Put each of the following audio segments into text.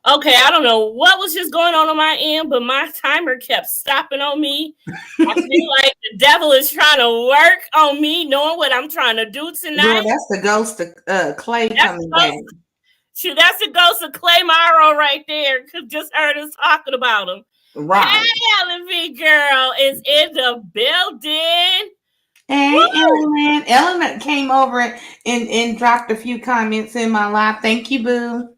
Okay, I don't know what was just going on my end, but my timer kept stopping on me. I feel like the devil is trying to work on me, knowing what I'm trying to do Girl, tonight. that's the ghost of Clay That's coming the back. ghost. Shoot, that's the ghost of Clay Morrow right there. Cause just heard us talking about him. Right. Hey, Ellen V girl is in the building. Hey, Woo! Ellen. Ellen came over and dropped a few comments in my life. Thank you, boo.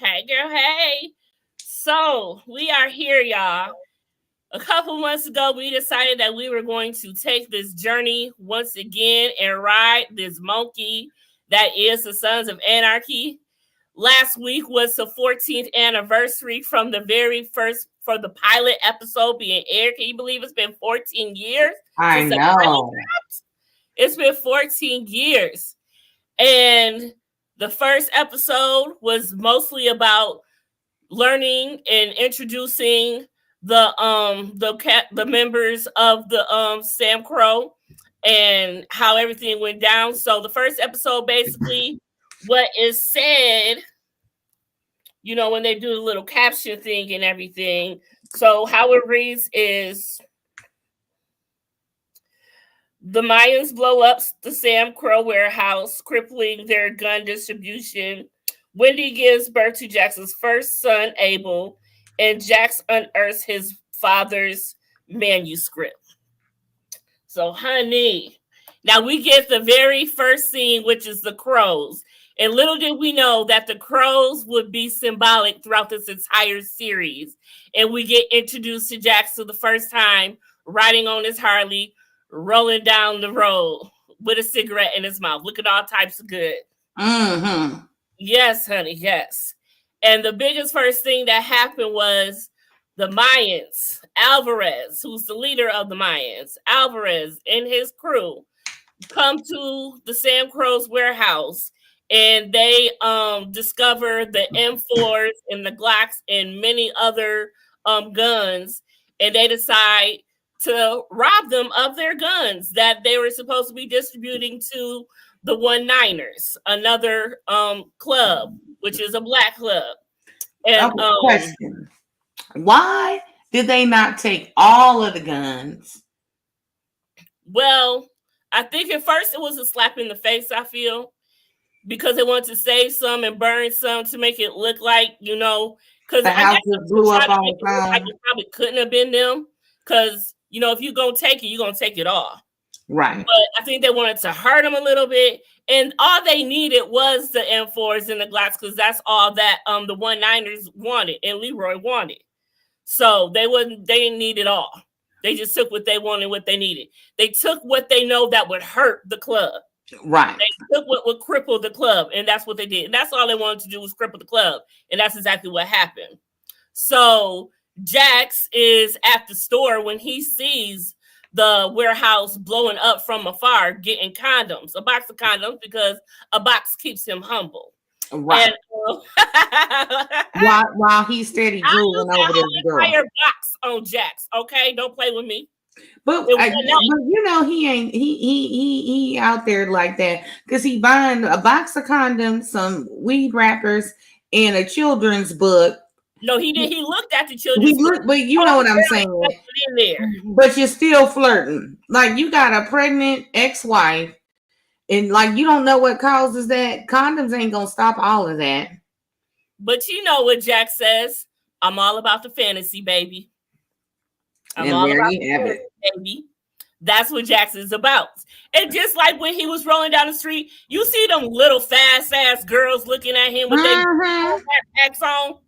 Hey, girl. Hey. So we are here, y'all. A couple months ago, we decided that we were going to take this journey once again and ride this monkey that is the Sons of Anarchy. Last week was the 14th anniversary from the very first, for the pilot episode being aired. Can you believe it's been 14 years I since the pilot know. dropped? It's been 14 years. And the first episode was mostly about learning and introducing the members of the Sam Crow and how everything went down. So the first episode, basically, what is said, when they do the little caption thing and everything. So how it reads is: the Mayans blow up the Sam Crow warehouse, crippling their gun distribution. Wendy gives birth to Jax's first son, Abel, and Jax unearths his father's manuscript. So, honey, now we get the very first scene, which is the crows. And little did we know that the crows would be symbolic throughout this entire series. And we get introduced to Jax for the first time, riding on his Harley, rolling down the road with a cigarette in his mouth, looking all types of good. Mm-hmm. Yes, honey, yes. And the biggest first thing that happened was the Mayans, Alvarez, who's the leader of the Mayans, Alvarez and his crew come to the Sam Crow's warehouse, and they discover the M4s and the Glocks and many other guns, and they decide to rob them of their guns that they were supposed to be distributing to the 19ers, another club, which is a black club. And Okay, question. Why did they not take all of the guns? well, I think at first it was a slap in the face, I feel, because they wanted to save some and burn some to make it look like, because The I house guess just blew up trying to on make its it look like own. it probably couldn't have been them. Because, if you're going to take it, you're going to take it all. Right. But I think they wanted to hurt them a little bit. And all they needed was the M4s and the Glocks, because that's all that the 19ers wanted and Leroy wanted. So they didn't need it all. They just took what they wanted, what they needed. They took what they know that would hurt the club. Right. They took what would cripple the club, and that's what they did. And that's all they wanted to do was cripple the club. And that's exactly what happened. So Jax is at the store when he sees the warehouse blowing up from afar, getting condoms, a box of condoms, because a box keeps him humble. Right. And, while he's steady drooling over this girl. Entire box on Jax, okay? Don't play with me. But he ain't he out there like that because he buying a box of condoms, some weed wrappers, and a children's book. No, he did. He looked at the children's book. But you know what I'm saying. In there. But you're still flirting. Like you got a pregnant ex-wife, and like you don't know what causes that. Condoms ain't gonna stop all of that. But you know what Jack says? I'm all about the fantasy, baby. I'm all about the fantasy, baby. That's what Jackson's about. And just like when he was rolling down the street, you see them little fast ass girls looking at him with their backpacks on,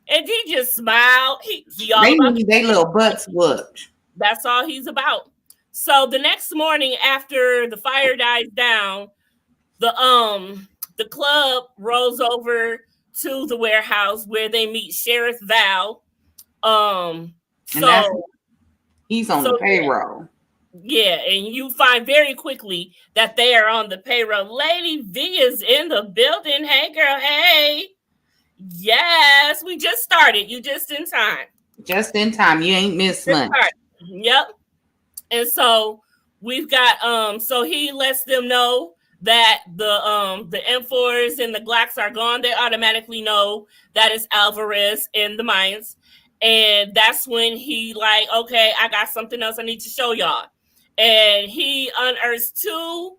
and he just smiled. He all about they little butts whooped. That's all he's about. So the next morning, after the fire dies down, the club rolls over to the warehouse where they meet Sheriff Val. He's on the payroll. Yeah, and you find very quickly that they are on the payroll. Lady V is in the building. Hey, girl. Hey. Yes, we just started. You just in time. Just in time. You ain't missed much. Yep. And so we've got so he lets them know that the M4s and the Glocks are gone, they automatically know that it's Alvarez and the Mayans. And that's when he like, okay, I got something else I need to show y'all. And he unearths two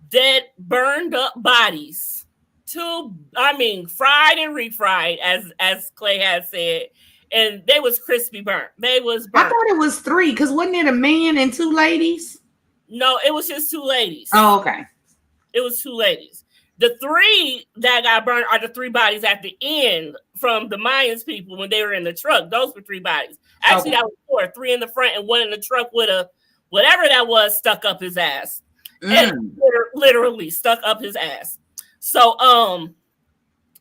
dead, burned up bodies. Two, I mean, fried and refried, as Clay has said. And they was crispy burnt. They was I burnt. thought it was three, because wasn't it a man and two ladies? No, it was just two ladies. Oh, okay. It was two ladies. The three that got burned are the three bodies at the end from the Mayans people when they were in the truck. Those were three bodies. Actually, that was four. Three in the front and one in the truck with a whatever that was stuck up his ass. And literally stuck up his ass. So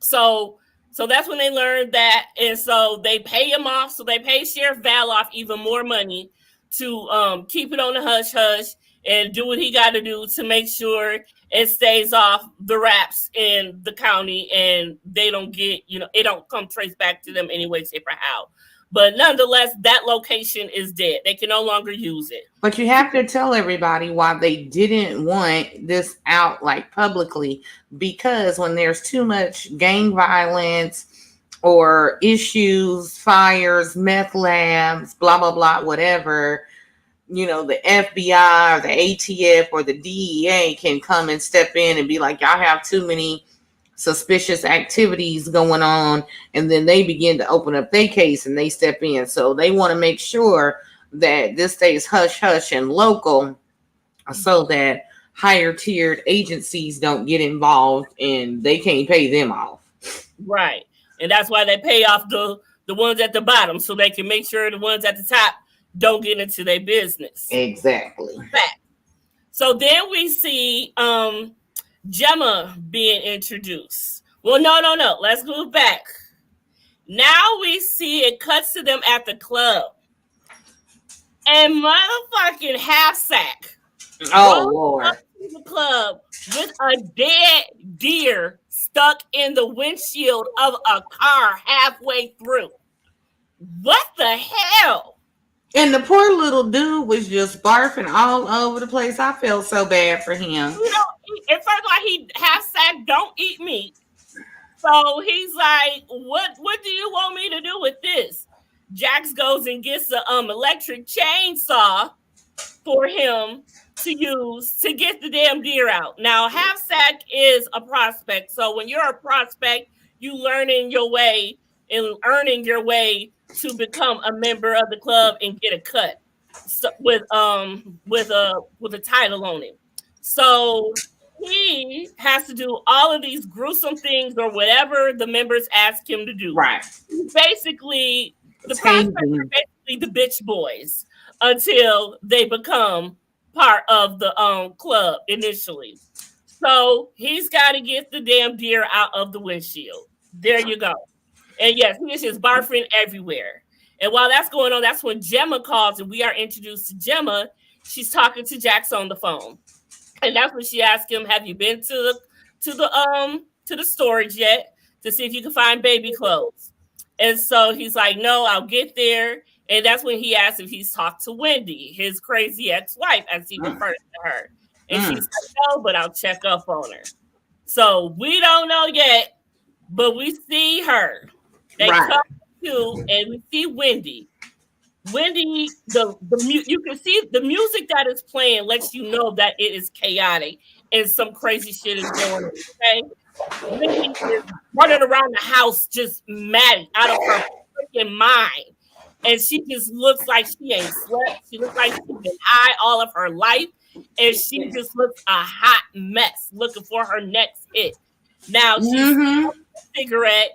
so that's when they learned that, and so they pay him off. So they pay Sheriff Val off even more money to keep it on the hush hush and do what he got to do to make sure it stays off the wraps in the county, and they don't get, it don't come trace back to them anyway, shape, or how. But nonetheless, that location is dead. They can no longer use it. But you have to tell everybody why they didn't want this out like publicly, because when there's too much gang violence or issues, fires, meth labs, blah, blah, blah, whatever, the FBI or the ATF or the DEA can come and step in and be like, y'all have too many suspicious activities going on, and then they begin to open up their case and they step in. So they want to make sure that this stays hush hush and local, so that higher tiered agencies don't get involved and they can't pay them off. Right. And that's why they pay off the ones at the bottom, so they can make sure the ones at the top don't get into their business. Exactly. So then we see Gemma being introduced. Well, no. Let's go back. Now we see it cuts to them at the club. And motherfucking Half Sack. Oh, Lord. Up to the club with a dead deer stuck in the windshield of a car halfway through. What the hell? And the poor little dude was just barfing all over the place. I felt so bad for him. And first of all, he Half Sack don't eat meat. So he's like, what do you want me to do with this? Jax goes and gets an electric chainsaw for him to use to get the damn deer out. Now, Half Sack is a prospect. So when you're a prospect, you learning your way and earning your way to become a member of the club and get a cut with a title on it. So he has to do all of these gruesome things or whatever the members ask him to do. Right. Basically, the prospects are basically the bitch boys until they become part of the club initially. So he's got to get the damn deer out of the windshield. There you go. And yes, he is just barfing everywhere. And while that's going on, that's when Gemma calls and we are introduced to Gemma. She's talking to Jax on the phone. And that's when she asked him, have you been to the storage yet to see if you can find baby clothes? And so he's like, no, I'll get there. And that's when he asked if he's talked to Wendy, his crazy ex-wife, as he refers to her. And she's like, no, but I'll check up on her. So we don't know yet, but we see her. They come to, and we see Wendy. Wendy, you can see the music that is playing lets you know that it is chaotic and some crazy shit is going on. Okay, Wendy is running around the house just mad out of her freaking mind, and she just looks like she ain't slept. She looks like she's been high all of her life, and she just looks a hot mess, looking for her next hit. Now she's smoking a cigarette,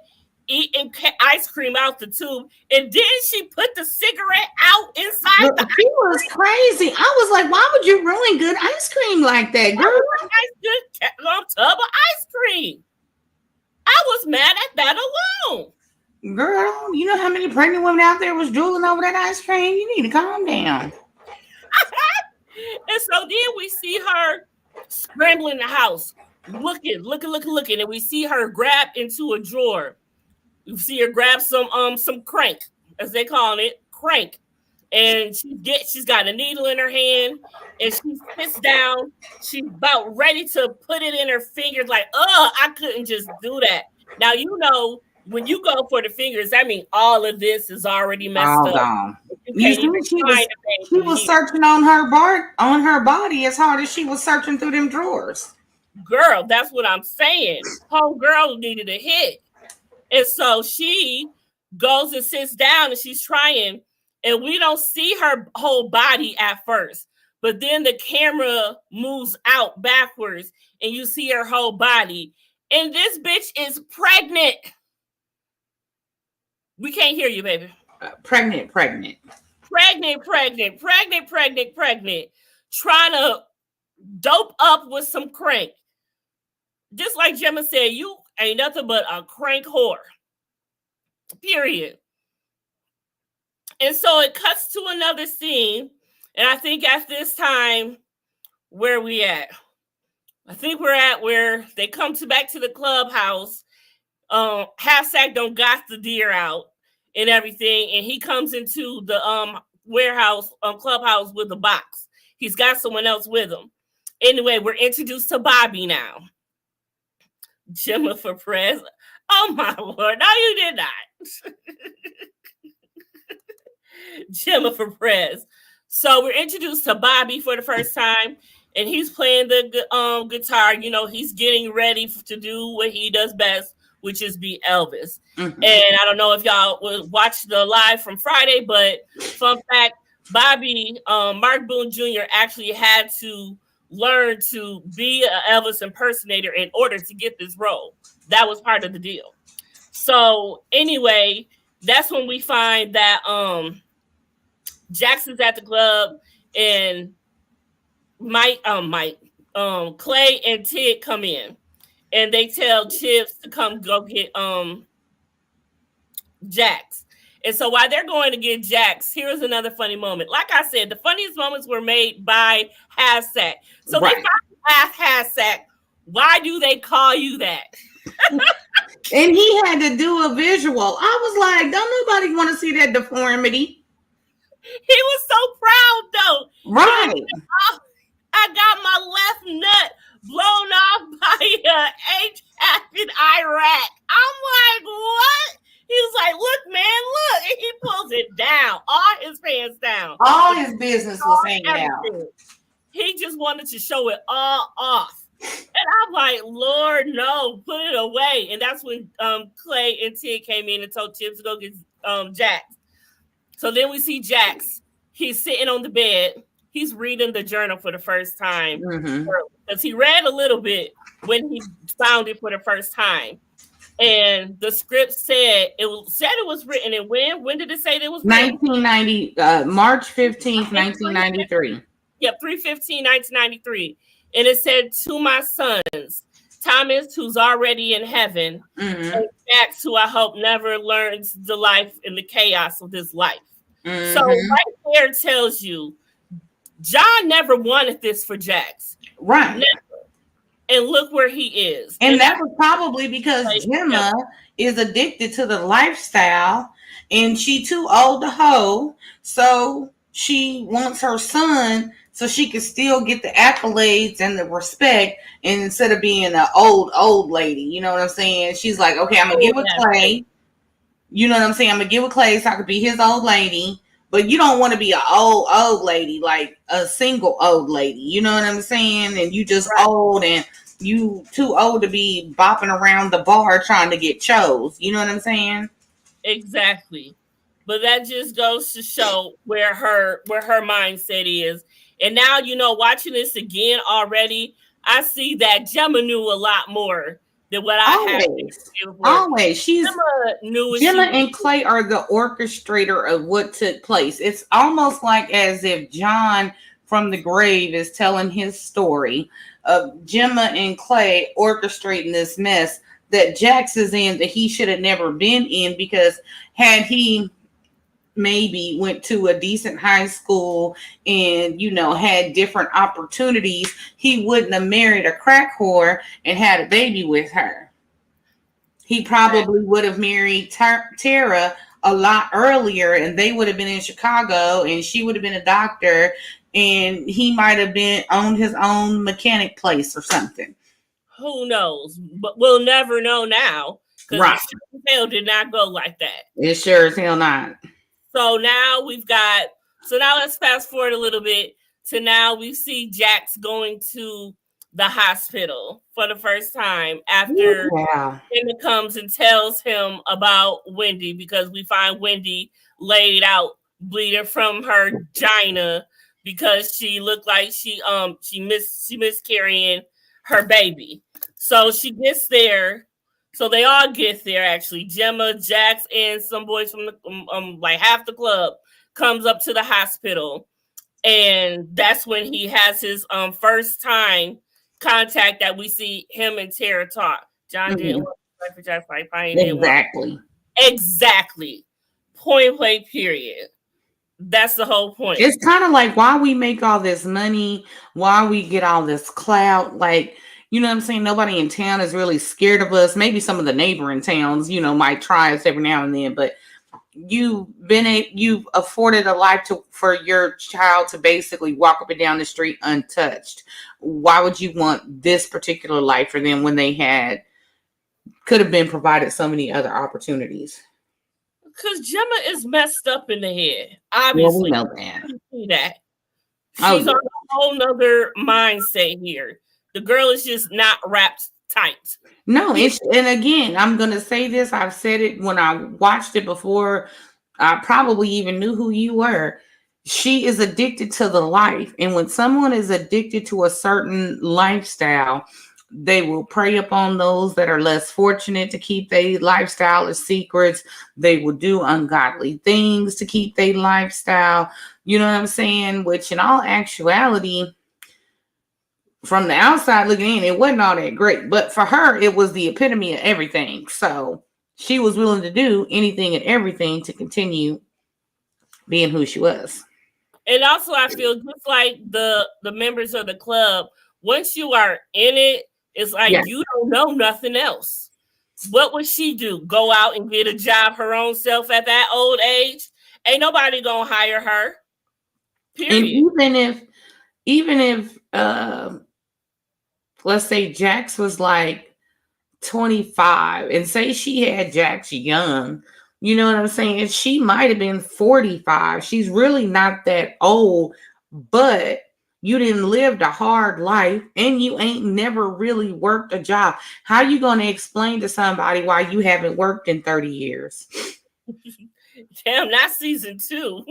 eating ice cream out the tube, and then she put the cigarette out inside the She was crazy. I was like, why would you ruin good ice cream like that, girl? Nice good tub of ice cream. I was mad at that alone. Girl, you know how many pregnant women out there was drooling over that ice cream? You need to calm down. And so then we see her scrambling the house, looking, and we see her grab into a drawer. You see her grab some crank, as they call it, crank. and she's got a needle in her hand, and she sits down. She's about ready to put it in her fingers, like, oh, I couldn't just do that. Now when you go for the fingers, that means all of this is already messed All up. gone. You You can't see, even find a she baby was here. searching on her body as hard as she was searching through them drawers. Girl, that's what I'm saying. Whole girl needed a hit. And so she goes and sits down and she's trying, and we don't see her whole body at first. But then the camera moves out backwards and you see her whole body. And this bitch is pregnant. We can't hear you, baby. Pregnant. Pregnant. Trying to dope up with some crank. Just like Gemma said, you ain't nothing but a crank whore. Period. And so it cuts to another scene. And I think at this time, where we at? I think we're at where they come back to the clubhouse. Half-Sack don't got the deer out and everything. And he comes into the warehouse, clubhouse with a box. He's got someone else with him. Anyway, we're introduced to Bobby now. Gemma for press. Oh my Lord. No, you did not. Gemma for press. So we're introduced to Bobby for the first time, and he's playing the guitar. You know, he's getting ready to do what he does best, which is be Elvis. Mm-hmm. And I don't know if y'all will watch the live from Friday, but fun fact, Bobby, Mark Boone Jr. actually had to learn to be an Elvis impersonator in order to get this role. That was part of the deal. So anyway, that's when we find that Jax is at the club, and Clay and Tig come in, and they tell Chips to come go get Jax. And so while they're going to get Jax, here's another funny moment. Like I said, the funniest moments were made by Half-Sack. So right. They finally asked Half-Sack, why do they call you that? And he had to do a visual. I was like, don't nobody want to see that deformity. He was so proud, though. Right. Like, I got my left nut blown off by HVAC in Iraq. I'm like, what? He was like, look, man, look. And he pulls it down. All his pants down. All his business was hanging out. He just wanted to show it all off. And I'm like, Lord, no, put it away. And that's when Clay and Tig came in and told Chips to go get Jax. So then we see Jax. He's sitting on the bed. He's reading the journal for the first time. Because he read a little bit when he found it for the first time. And the script said it was written. And when did it say it was written? 1990, March 15th, 1993. Yep, 3/15/1993. And it said, to my sons, Thomas, who's already in heaven, and Jax, who I hope never learns the life and the chaos of this life. So right there tells you, John never wanted this for Jax. Right. Never. And look where he is. And that was probably because Gemma is addicted to the lifestyle, and she too old to hoe. So she wants her son so she can still get the accolades and the respect, and instead of being an old lady, you know what I'm saying? She's like, okay, I'm gonna get with Clay. You know what I'm saying? I'm gonna get with Clay so I could be his old lady. But you don't want to be an old lady, like a single old lady. You know what I'm saying? And you just old, and you too old to be bopping around the bar trying to get chose. You know what I'm saying? Exactly. But that just goes to show where her mindset is. And now, watching this again already, I see that Gemma knew a lot more than what I had. Always. Gemma and Clay are the orchestrator of what took place. It's almost like as if John from the grave is telling his story of Gemma and Clay orchestrating this mess that Jax is in, that he should have never been in, because had he maybe went to a decent high school and, had different opportunities, he wouldn't have married a crack whore and had a baby with her. He probably would have married Tara a lot earlier, and they would have been in Chicago, and she would have been a doctor, and he might have been owned his own mechanic place or something. Who knows? But we'll never know now because Right. the hell did not go like that. It sure as hell not. So now we've got. So now let's fast forward a little bit to now we see Jax going to the hospital for the first time after Gemma comes and tells him about Wendy, because we find Wendy laid out bleeding from her vagina because she looked like she miscarrying her baby. So she gets there. So they all get there actually. Gemma, Jax, and some boys from the like half the club comes up to the hospital, and that's when he has his first time contact that we see him and Tara talk. John didn't want to fight for Jax, exactly. Exactly. Point blank, period. That's the whole point. It's kind of like why we make all this money, why we get all this clout. Like, you know what I'm saying? Nobody in town is really scared of us. Maybe some of the neighboring towns, you know, might try us every now and then, but you've afforded a life for your child to basically walk up and down the street untouched. Why would you want this particular life for them when they could have been provided so many other opportunities? Because Gemma is messed up in the head. Obviously, well, we know that. You see that. She's on a whole nother mindset here. The girl is just not wrapped tight. No, and again, I'm gonna say this. I've said it when I watched it before. I probably even knew who you were. She is addicted to the life, and when someone is addicted to a certain lifestyle, they will prey upon those that are less fortunate to keep their lifestyle as secrets. They will do ungodly things to keep their lifestyle. You know what I'm saying? Which in all actuality, from the outside looking in, it wasn't all that great. But for her, it was the epitome of everything. So she was willing to do anything and everything to continue being who she was. And also, I feel just like the members of the club, once you are in it, it's like you don't know nothing else. What would she do? Go out and get a job her own self at that old age? Ain't nobody gonna hire her. Period. And even if let's say Jax was like 25 and say she had Jax young, you know what I'm saying? She might have been 45. She's really not that old, but you didn't live a hard life and you ain't never really worked a job. How you going to explain to somebody why you haven't worked in 30 years? Damn, not season 2.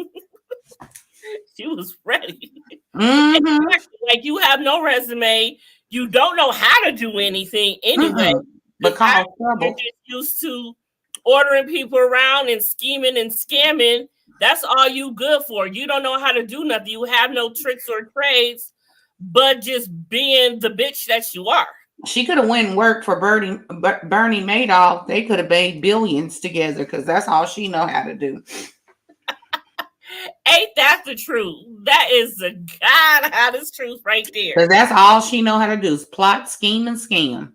She was ready. Mm-hmm. Like, you have no resume. You don't know how to do anything anyway. Because you're just used to ordering people around and scheming and scamming. That's all you good for. You don't know how to do nothing. You have no tricks or trades, but just being the bitch that you are. She could have went and worked for Bernie Madoff. They could have made billions together because that's all she know how to do. Ain't that the truth? That is the God honest truth right there. Because that's all she know how to do is plot, scheme, and scam.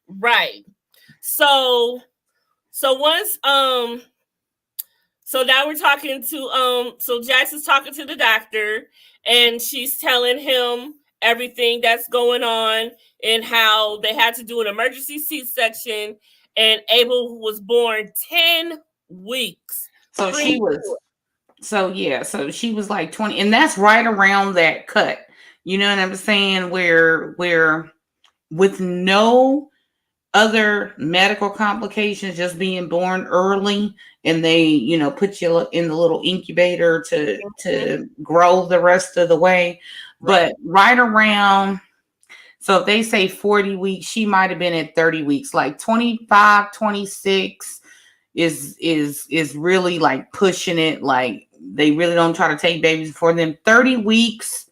Right. So once so now we're talking to so Jax is talking to the doctor and she's telling him everything that's going on and how they had to do an emergency C-section and Abel was born 10 weeks. So she was like 20, and that's right around that cut. You know what I'm saying? Where with no other medical complications, just being born early, and they, you know, put you in the little incubator to grow the rest of the way. Right. But right around, so if they say 40 weeks, she might have been at 30 weeks, like 25, 26 is really like pushing it. Like they really don't try to take babies before them. 30 weeks,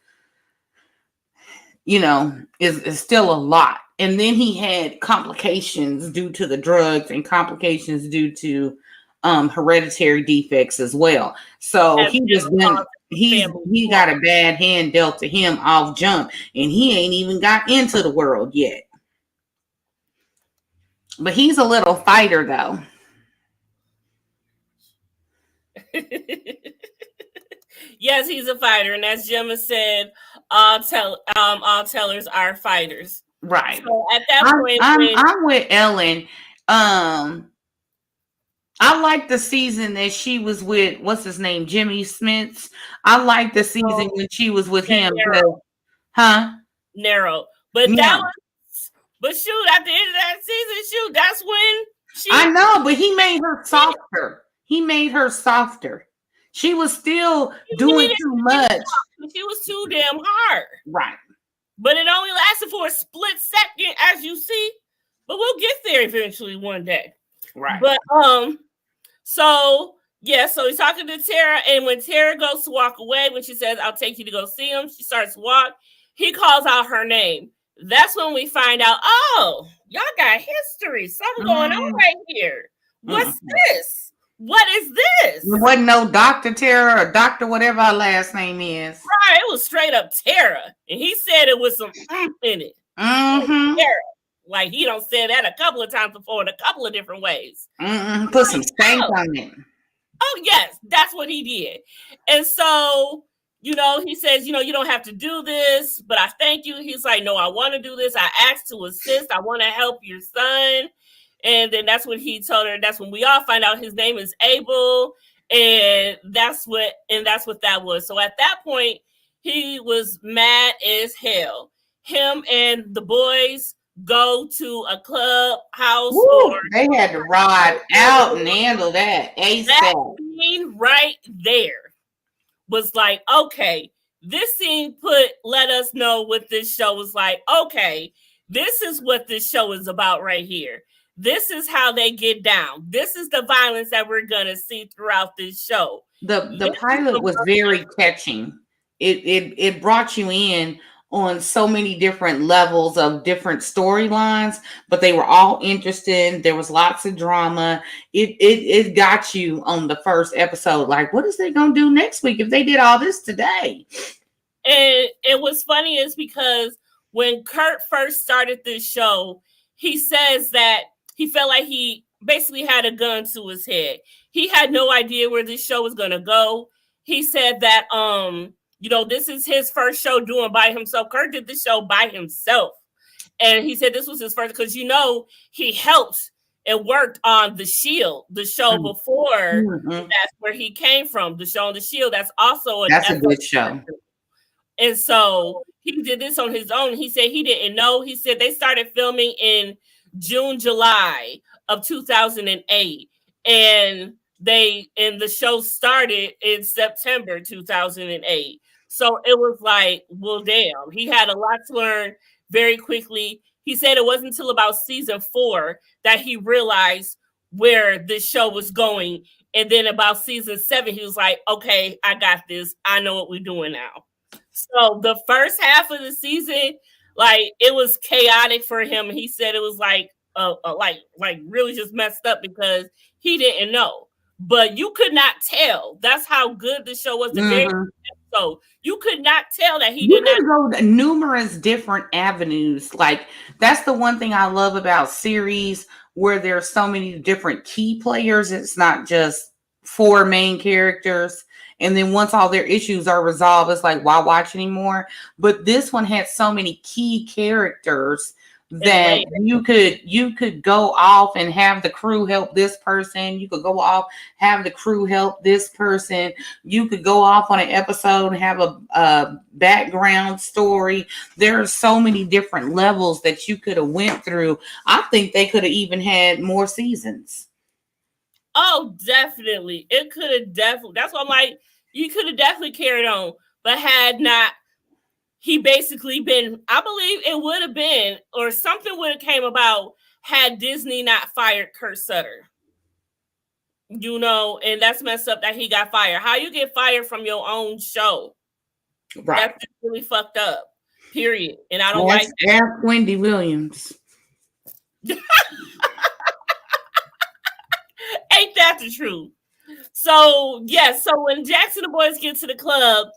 you know, is still a lot. And then he had complications due to the drugs and complications due to hereditary defects as well. So he got a bad hand dealt to him off jump, and he ain't even got into the world yet. But he's a little fighter though. Yes, he's a fighter, and as Gemma said, all tellers are fighters. Right. So at that I'm point, I'm when I'm with Ellen. I like the season that she was with what's his name, Jimmy Smits. I like the season when she was with yeah, him. Huh? narrow, but that Yeah. was, but shoot, at the end of that season, shoot, that's when I she know, but he made her softer. He made her softer. She was still doing needed too to be much. soft. She was too damn hard. Right. But it only lasted for a split second, as you see. But we'll get there eventually one day. Right. But so yeah, so he's talking to Tara, and when Tara goes to walk away, when she says, "I'll take you to go see him," she starts to walk. He calls out her name. That's when we find out, oh, y'all got history. Something going on Mm, right here. What's mm. this? What is this? There wasn't no Dr. Tara or Dr. whatever her last name is. Right, it was straight up Tara. And he said it was some in it. Like Mm-hmm. Tara. Like he don't say that a couple of times before in a couple of different ways. Mm-hmm. Put some stank on it. Oh, yes, that's what he did. And so, he says, you don't have to do this, but I thank you. He's like, no, I want to do this. I asked to assist. I want to help your son. And then that's when he told her, that's when we all find out his name is Abel. And that's what that was. So at that point, he was mad as hell. Him and the boys go to a clubhouse or They had to ride out and handle that that ASAP. scene right there was like, okay, this scene let us know what this show was like. Okay, this is what this show is about right here. This is how they get down. This is the violence that we're gonna see throughout this show. The pilot was very catching. It brought you in on so many different levels of different storylines, but they were all interesting. There was lots of drama. It got you on the first episode. Like, what is they gonna do next week if they did all this today? And it was funny is because when Kurt first started this show, he says that he felt like he basically had a gun to his head. He had no idea where this show was gonna go. He said that this is his first show doing by himself. Kurt did this show by himself. And he said this was his first because he helped and worked on The Shield, the show before. That's where he came from. The show on The Shield. That's also that's a good show. And so he did this on his own. He said he didn't know. He said they started filming in June, July of 2008. And the show started in September 2008. So it was like, well, damn. He had a lot to learn very quickly. He said it wasn't until about season 4 that he realized where this show was going. And then about season 7, he was like, okay, I got this. I know what we're doing now. So the first half of the season, like it was chaotic for him. He said it was like really just messed up because he didn't know. But you could not tell. That's how good the show was. The very episode, you could not tell that he did not go to numerous different avenues. Like that's the one thing I love about series where there's so many different key players. It's not just 4 main characters. And then once all their issues are resolved, it's like, why watch anymore? But this one had so many key characters that you could go off and have the crew help this person. You could go off, have the crew help this person. You could go off on an episode and have a background story. There are so many different levels that you could have went through. I think they could have even had more seasons. Oh, definitely. It could have definitely. That's why I'm like, you could have definitely carried on, but had not he basically been, I believe it would have been, or something would have came about had Disney not fired Kurt Sutter. And that's messed up that he got fired. How you get fired from your own show? Right. That's really fucked up. Period. And I don't like that. Ask Wendy Williams. Ain't that the truth? So so when Jax and the boys get to the club,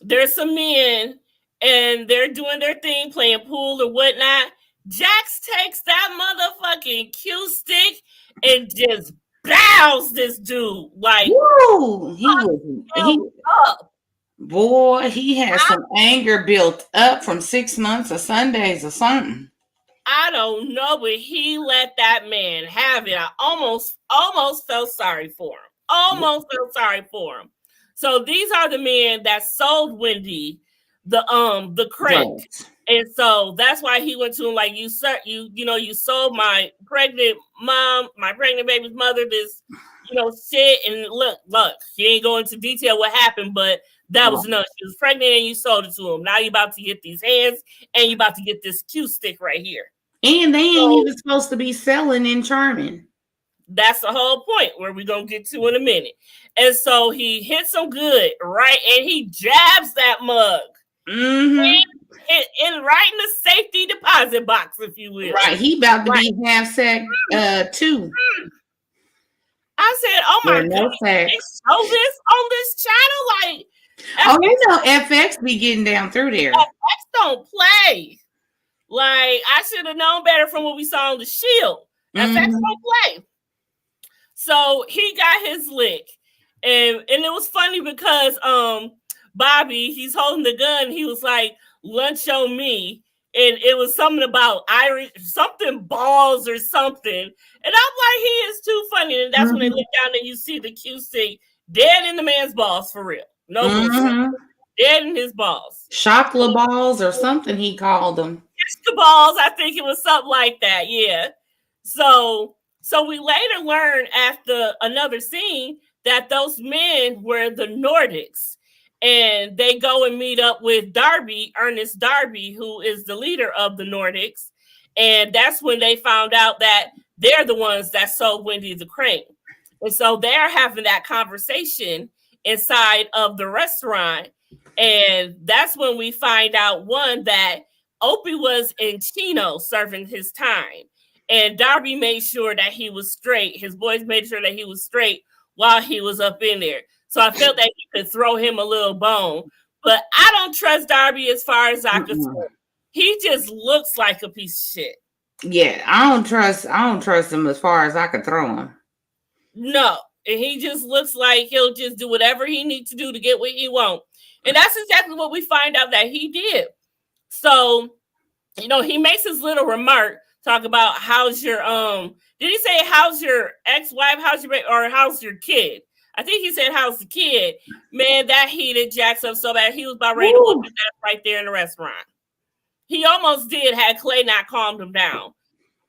there's some men and they're doing their thing, playing pool or whatnot. Jax takes that motherfucking cue stick and just bows this dude like Woo! He up. boy, he has some anger built up from 6 months of Sundays or something. I don't know, but he let that man have it. I almost felt sorry for him. Almost felt sorry for him. So these are the men that sold Wendy the crank. Right. And so that's why he went to him like, you sold my pregnant mom, my pregnant baby's mother this, shit. And look, he ain't going into detail what happened, but that was enough. She was pregnant and you sold it to him. Now you about to get these hands and you about to get this Q stick right here. And they ain't even supposed to be selling in Charming. That's the whole point where we're going to get to in a minute. And so he hits him good, right? And he jabs that mug. Mm-hmm. And right in the safety deposit box, if you will. Right. He about to be half sack too. I said, oh my God, no they show this on this channel? Like, oh, you know FX be getting down through there. FX don't play. Like, I should have known better from what we saw on The Shield. FX don't play. So he got his lick. And it was funny because Bobby, he's holding the gun. He was like, lunch on me. And it was something about Irish, something balls or something. And I'm like, he is too funny. And that's when they look down and you see the QC dead in the man's balls for real. No bullshit. Dead in his balls. Chocolate balls or something he called them. Balls, I think it was something like that. Yeah. So we later learn after another scene that those men were the Nordics. And they go and meet up with Ernest Darby, who is the leader of the Nordics. And that's when they found out that they're the ones that sold Wendy the crank. And so they're having that conversation inside of the restaurant. And that's when we find out, one, that Opie was in Chino serving his time. And Darby made sure that he was straight. His boys made sure that he was straight while he was up in there. So I felt that you could throw him a little bone. But I don't trust Darby as far as I could throw. He just looks like a piece of shit. Yeah, I don't trust him as far as I could throw him. No. And he just looks like he'll just do whatever he needs to do to get what he wants. And that's exactly what we find out that he did. So, he makes his little remark, talk about how's your did he say how's your ex-wife, how's your kid? I think he said how's the kid. Man, that heated Jax up so bad he was about ready to whoop his ass right there in the restaurant. He almost did, had Clay not calmed him down.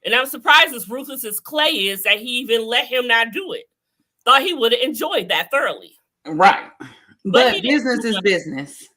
And I'm surprised as ruthless as Clay is that he even let him not do it. Thought he would have enjoyed that thoroughly. Right. But business is business.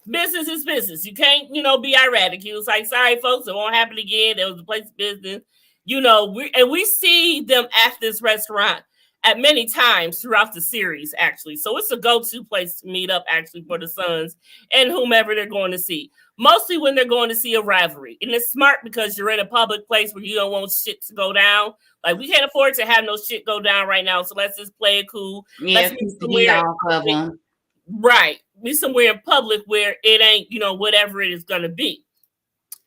Business is business. You can't, be erratic. He was like, sorry, folks, it won't happen again. There was a place of business. We see them at this restaurant at many times throughout the series, actually. So it's a go-to place to meet up, actually, for the Sons and whomever they're going to see. Mostly when they're going to see a rivalry. And it's smart because you're in a public place where you don't want shit to go down. Like, we can't afford to have no shit go down right now, so let's just play it cool. Yeah, keep the heat off of them. Right. Be somewhere in public where it ain't, whatever it is going to be.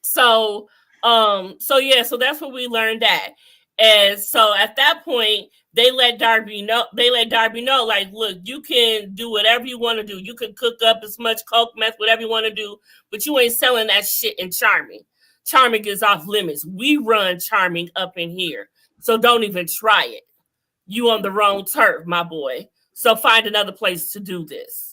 So that's what we learned that. And so at that point, they let Darby know, like, look, you can do whatever you want to do. You can cook up as much coke, meth, whatever you want to do, but you ain't selling that shit in Charming. Charming is off limits. We run Charming up in here. So don't even try it. You on the wrong turf, my boy. So find another place to do this.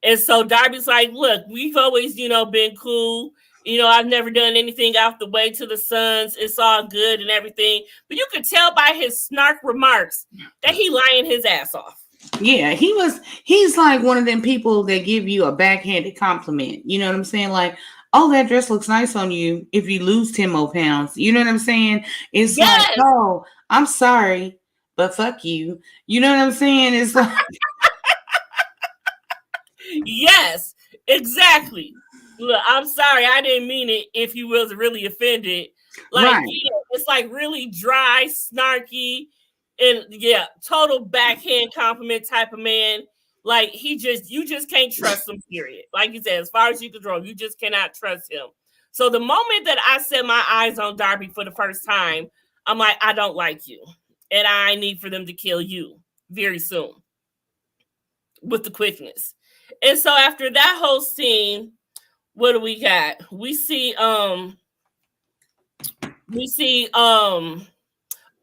And so Darby's like, look, we've always, been cool. I've never done anything out the way to the Sons. It's all good and everything. But you could tell by his snark remarks that he lying his ass off. Yeah, he's like one of them people that give you a backhanded compliment. You know what I'm saying? Like, oh, that dress looks nice on you if you lose 10 more pounds. You know what I'm saying? It's like, oh, I'm sorry, but fuck you. You know what I'm saying? It's like... Yes, exactly. Look, I'm sorry, I didn't mean it if you was really offended. Like, right. It's like really dry, snarky, and total backhand compliment type of man. Like, you just can't trust him, period. Like you said, as far as you control, you just cannot trust him. So the moment that I set my eyes on Darby for the first time, I'm like, I don't like you. and I need for them to kill you very soon with the quickness. And so after that whole scene, what do we got? We see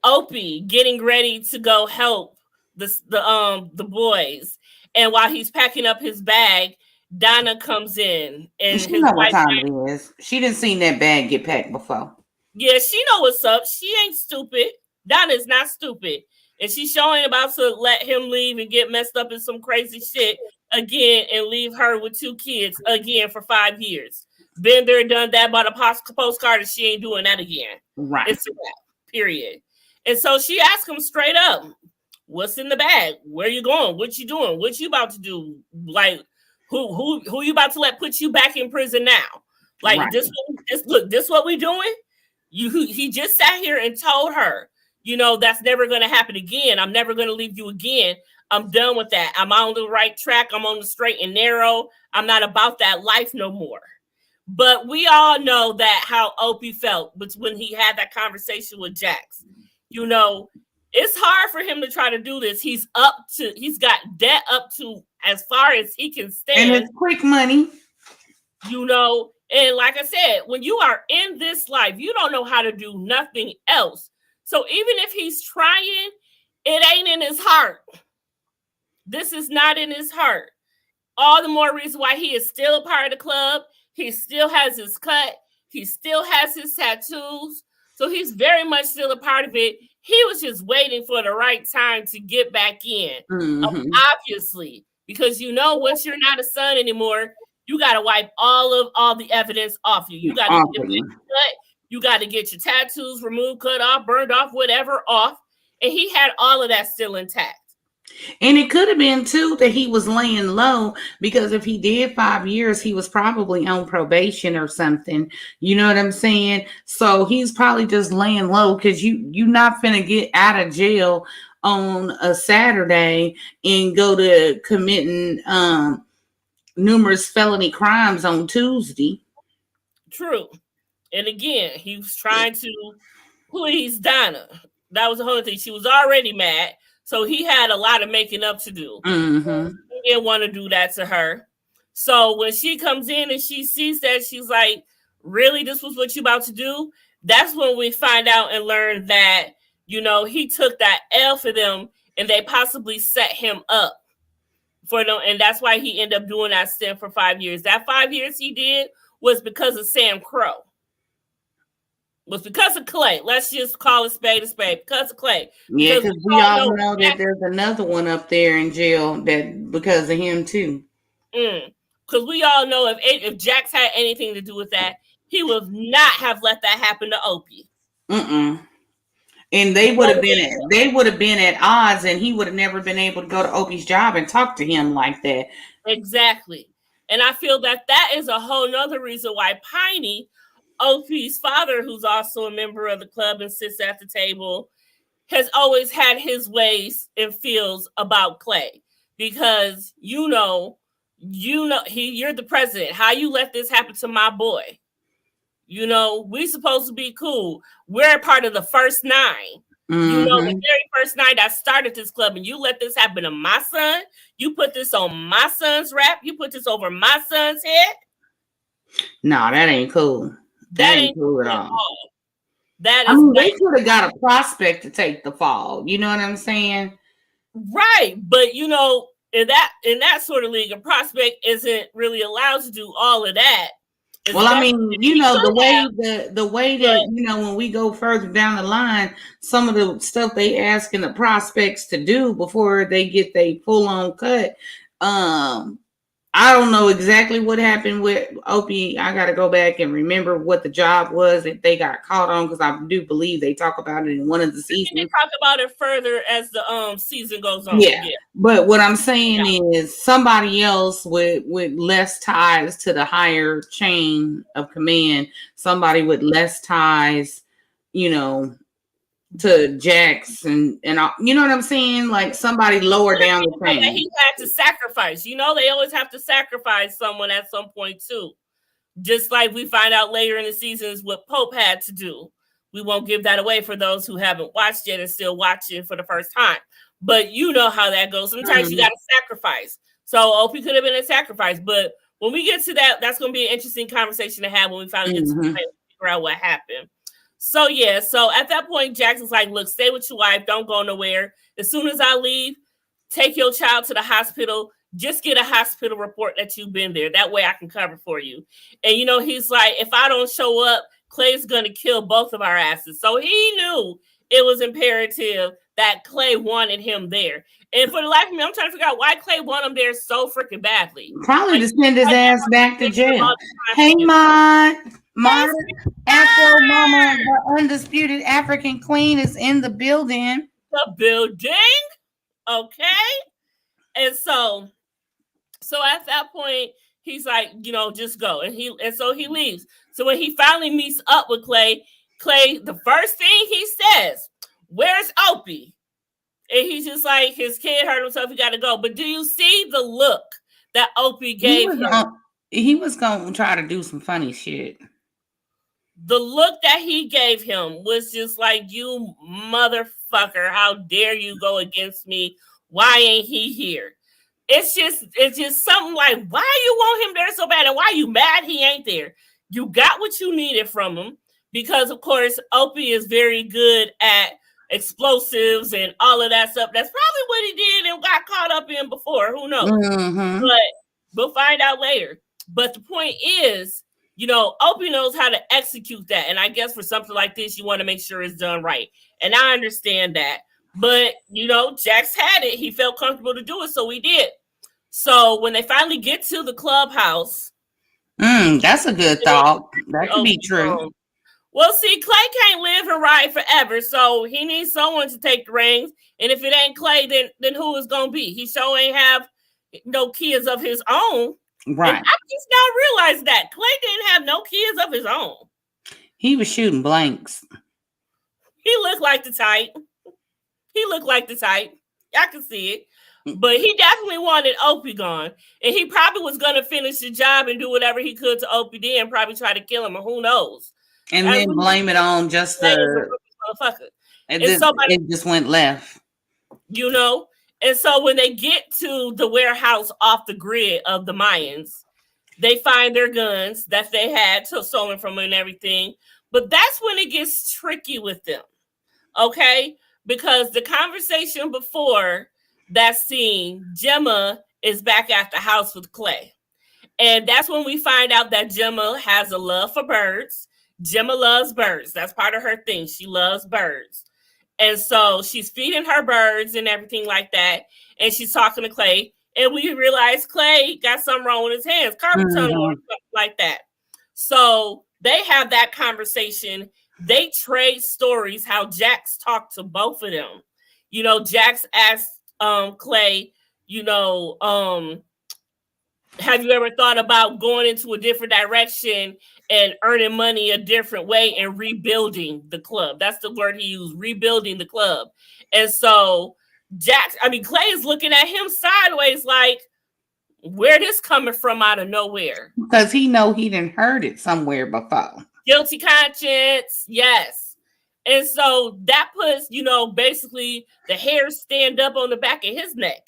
Opie getting ready to go help the boys. And while he's packing up his bag, Donna comes in And and she his know what wife. time it is. She didn't seen that bag get packed before. Yeah, she know what's up. She ain't stupid. Donna's not stupid. And she's showing about to let him leave and get messed up in some crazy shit again and leave her with 2 kids again for 5 years. Been there, done that, bought a postcard, and she ain't doing that again. Right. It's a wrap, period. And so she asked him straight up, what's in the bag? Where you going? What you doing? What you about to do? Like, who you about to let put you back in prison now? Like, Right. this what we doing? He just sat here and told her, that's never going to happen again. I'm never going to leave you again. I'm done with that. I'm on the right track. I'm on the straight and narrow. I'm not about that life no more. But we all know that how Opie felt when he had that conversation with Jax. It's hard for him to try to do this. He's got debt up to as far as he can stand. And it's quick money. And like I said, when you are in this life, you don't know how to do nothing else. So even if he's trying, it ain't in his heart. This is not in his heart. All the more reason why he is still a part of the club. He still has his cut. He still has his tattoos. So he's very much still a part of it. He was just waiting for the right time to get back in. Mm-hmm. Obviously, because once you're not a son anymore, you got to wipe all the evidence off you. You got to get your cut. You got to get your tattoos removed, cut off, burned off, whatever off. And he had all of that still intact. And it could have been too that he was laying low, because if he did 5 years, he was probably on probation or something. You know what I'm saying? So he's probably just laying low, because you're not finna get out of jail on a Saturday and go to committing numerous felony crimes on Tuesday. True. And again, he was trying to please Donna. That was the whole thing. She was already mad. So he had a lot of making up to do. Mm-hmm. He didn't want to do that to her. So when she comes in and she sees that, she's like, really, this was what you about to do? That's when we find out and learn that, he took that L for them and they possibly set him up for them. And that's why he ended up doing that stint for 5 years. That 5 years he did was because of Sam Crow. Was because of Clay. Let's just call it spade a spade. Because of Clay. Yeah, because we all know that there's another one up there in jail that because of him too. Because we all know if Jax had anything to do with that, he would not have let that happen to Opie. And they would have been at odds, and he would have never been able to go to Opie's job and talk to him like that. Exactly. And I feel that is a whole nother reason why Piney, Opie's father, who's also a member of the club and sits at the table, has always had his ways and feels about Clay. Because you're the president. How you let this happen to my boy? We supposed to be cool. We're a part of the first 9. Mm-hmm. The very first 9 that started this club, and you let this happen to my son. You put this on my son's rap. You put this over my son's head. No, that ain't cool. That ain't cool at all. That is. They could have got a prospect to take the fall. You know what I'm saying? Right, but in that sort of league, a prospect isn't really allowed to do all of that. Well, I mean, the way that when we go further down the line, some of the stuff they asking the prospects to do before they get their full on cut. I don't know exactly what happened with Opie. I got to go back and remember what the job was that they got caught on, because I do believe they talk about it in one of the seasons. They talk about it further as the season goes on. Yeah. But what I'm saying is somebody else with less ties to the higher chain of command, somebody with less ties, to Jax and you know what I'm saying? Like somebody lower down the chain. He had to sacrifice. They always have to sacrifice someone at some point too. Just like we find out later in the seasons what Pope had to do We won't give that away for those who haven't watched yet and still watching for the first time. But you know how that goes. Sometimes you got to sacrifice. So Opie could have been a sacrifice. But when we get to that, that's going to be an interesting conversation to have when we finally get to figure out what happened. So, yeah. So at that point, Jackson's like, look, stay with your wife. Don't go nowhere. As soon as I leave, take your child to the hospital. Just get a hospital report that you've been there. That way I can cover for you. And, you know, he's like, if I don't show up, Clay's going to kill both of our asses. So he knew it was imperative that Clay wanted him there. And for the life of me, I'm trying to figure out why Clay wanted him there so freaking badly. Probably to send his ass back to jail. Hey, Mod, Afro Mama, the undisputed African queen, is in the building. The building, okay. And so at that point, he's like, you know, just go. And so he leaves. So when he finally meets up with Clay, the first thing he says, where's Opie? And he's just like, his kid hurt himself, he got to go. But do you see the look that Opie gave him? He was going to try to do some funny shit. The look that he gave him was just like, you motherfucker, how dare you go against me? Why ain't he here? It's just something like, why you want him there so bad? And why you mad he ain't there? You got what you needed from him. Because, of course, Opie is very good at explosives and all of that stuff. That's probably what he did and got caught up in before. Who knows? But we'll find out later. But the point is, you know, Opie knows how to execute that. And I guess for something like this, you want to make sure it's done right. And I understand that. But, you know, Jax had it. He felt comfortable to do it, so he did. So when they finally get to the clubhouse. That's a good thought. That could be true. Well, see, Clay can't live and ride forever, so he needs someone to take the reins. And if it ain't Clay, then who is going to be? He sure ain't have no kids of his own. Right. And I just now realized that Clay didn't have no kids of his own. He was shooting blanks. He looked like the type. I can see it. But he definitely wanted Opie gone. And he probably was going to finish the job and do whatever he could to Opie then, probably try to kill him, or who knows. And then blame it on just the motherfucker. And it just went left. You know? And so when they get to the warehouse off the grid of the Mayans, they find their guns that they had stolen from them and everything. But that's when it gets tricky with them. Okay? Because the conversation before that scene, Gemma is back at the house with Clay. And that's when we find out that Gemma has a love for birds. Gemma loves birds. That's part of her thing. She loves birds. And so she's feeding her birds and everything like that. And she's talking to Clay. And we realize Clay got something wrong with his hands, carpal tunnel or something like that. So they have that conversation. They trade stories how Jax talked to both of them. You know, Jax asked Clay, you know, have you ever thought about going into a different direction and earning money a different way and rebuilding the club? That's the word he used, rebuilding the club. And so Clay is looking at him sideways like, where this coming from out of nowhere? Because he know he didn't heard it somewhere before. Guilty conscience, yes. And so that puts, you know, basically the hairs stand up on the back of his neck.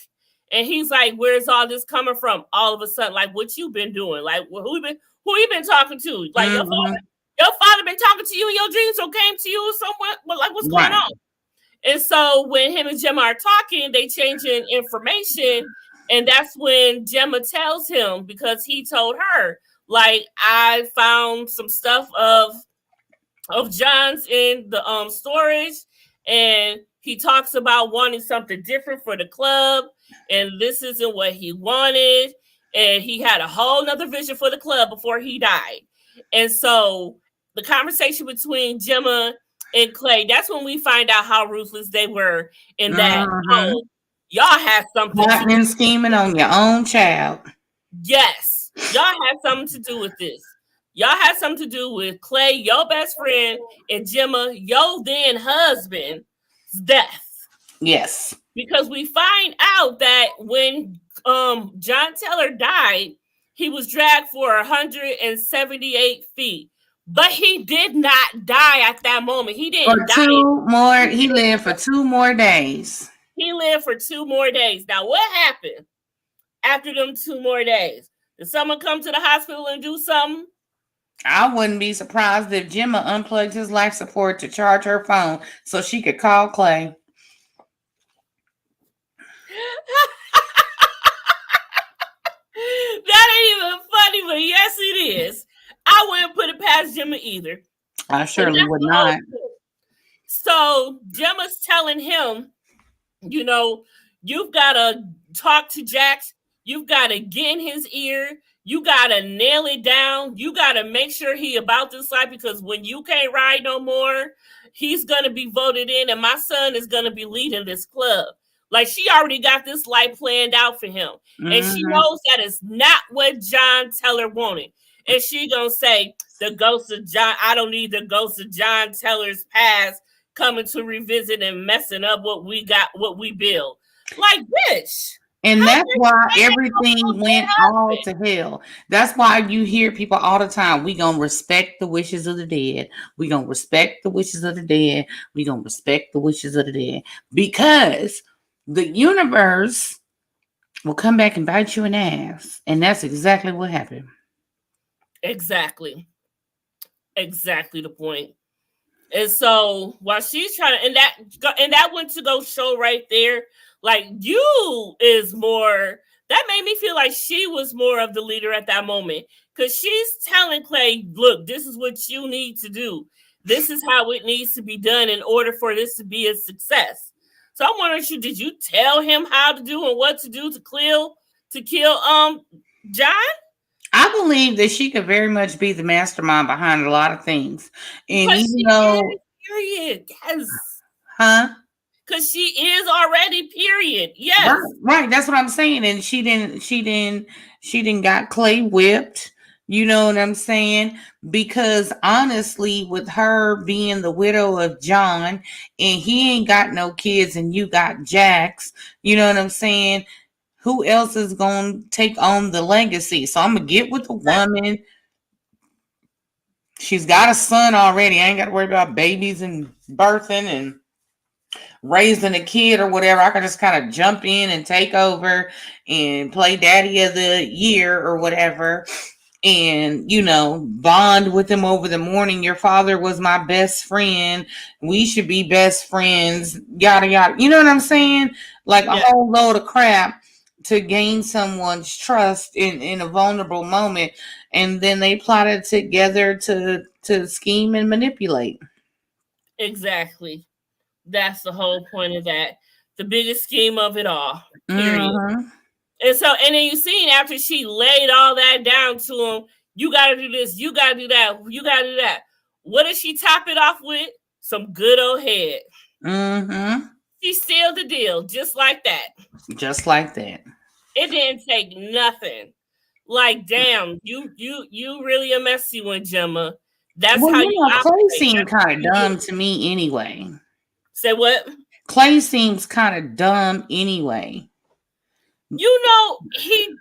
And he's like, where's all this coming from? All of a sudden, like, what you been doing? Like, who you been talking to? Like, your father been talking to you in your dreams or came to you or somewhere? But like, what's going on? And so when him and Gemma are talking, they changing information. And that's when Gemma tells him, because he told her, like, I found some stuff of John's in the storage, and he talks about wanting something different for the club, and this isn't what he wanted, and he had a whole nother vision for the club before he died. And so the conversation between Gemma and Clay, that's when we find out how ruthless they were in that. Oh, y'all had something plotting and scheming on your own child. Yes, y'all had something to do with this. Y'all had something to do with Clay, your best friend, and Gemma, your then husband's death. Yes. Because we find out that when John Taylor died, he was dragged for 178 feet But he did not die at that moment. He For didn't die. two more, He he lived for 2 more days. lived for 2 more days. Now, what happened after them 2 more days? Did someone come to the hospital and do something? I wouldn't be surprised if Gemma unplugged his life support to charge her phone so she could call Clay. That ain't even funny, but yes, it is. I wouldn't put it past Gemma either. I And surely that's would the whole not. point. So Gemma's telling him, you know, you've got to talk to Jax. You've got to get in his ear. You got to nail it down. You got to make sure he about this life, because when you can't ride no more, he's going to be voted in and my son is going to be leading this club. Like, she already got this life planned out for him. And she Mm-hmm. knows that it's not what John Teller wanted. And she going to say, the ghost of John, I don't need the ghost of John Teller's past coming to revisit and messing up what we got, what we build. Like, bitch, And how that's dare why you make everything went that all happen? to hell. That's why you hear people all the time. We gonna respect the wishes of the dead. We gonna respect the wishes of the dead. We gonna respect the wishes of the dead. Because the universe will come back and bite you in the ass. And that's exactly what happened. Exactly. Exactly the point. And so while she's trying to, and that went to go show right there, like, you is more, that made me feel like she was more of the leader at that moment. Because she's telling Clay, look, this is what you need to do. This is how it needs to be done in order for this to be a success. So I'm wondering, did you tell him how to do and what to do to kill John? I believe that she could very much be the mastermind behind a lot of things. And Because even she though, is, period. Yes. huh? Because she is already, period. Right, Yes. right. That's what I'm saying. And she didn't got Clay whipped. You know what I'm saying? Because honestly, with her being the widow of John and he ain't got no kids and you got Jax, you know what I'm saying? Who else is going to take on the legacy? So I'm going to get with the woman. She's got a son already. I ain't got to worry about babies and birthing and raising a kid or whatever. I can just kind of jump in and take over and play daddy of the year or whatever. And, bond with him over the morning. Your father was my best friend. We should be best friends, yada, yada. You know what I'm saying? Like a Yeah, whole load of crap to gain someone's trust in a vulnerable moment. And then they plotted together to scheme and manipulate. exactly. That's the whole point of that. The biggest scheme of it all, period. Mm-hmm. And then you seen after she laid all that down to him, you got to do this, you got to do that, you got to do that. What did she top it off with? Some good old head. Mm-hmm. She sealed the deal just like that. Just like that. It didn't take nothing. Like, damn, you really a messy one, Gemma. That's Well, how you Clay operate. seemed That's how kind of you dumb do. to me anyway. Say what? Clay seems kind of dumb anyway. You know, he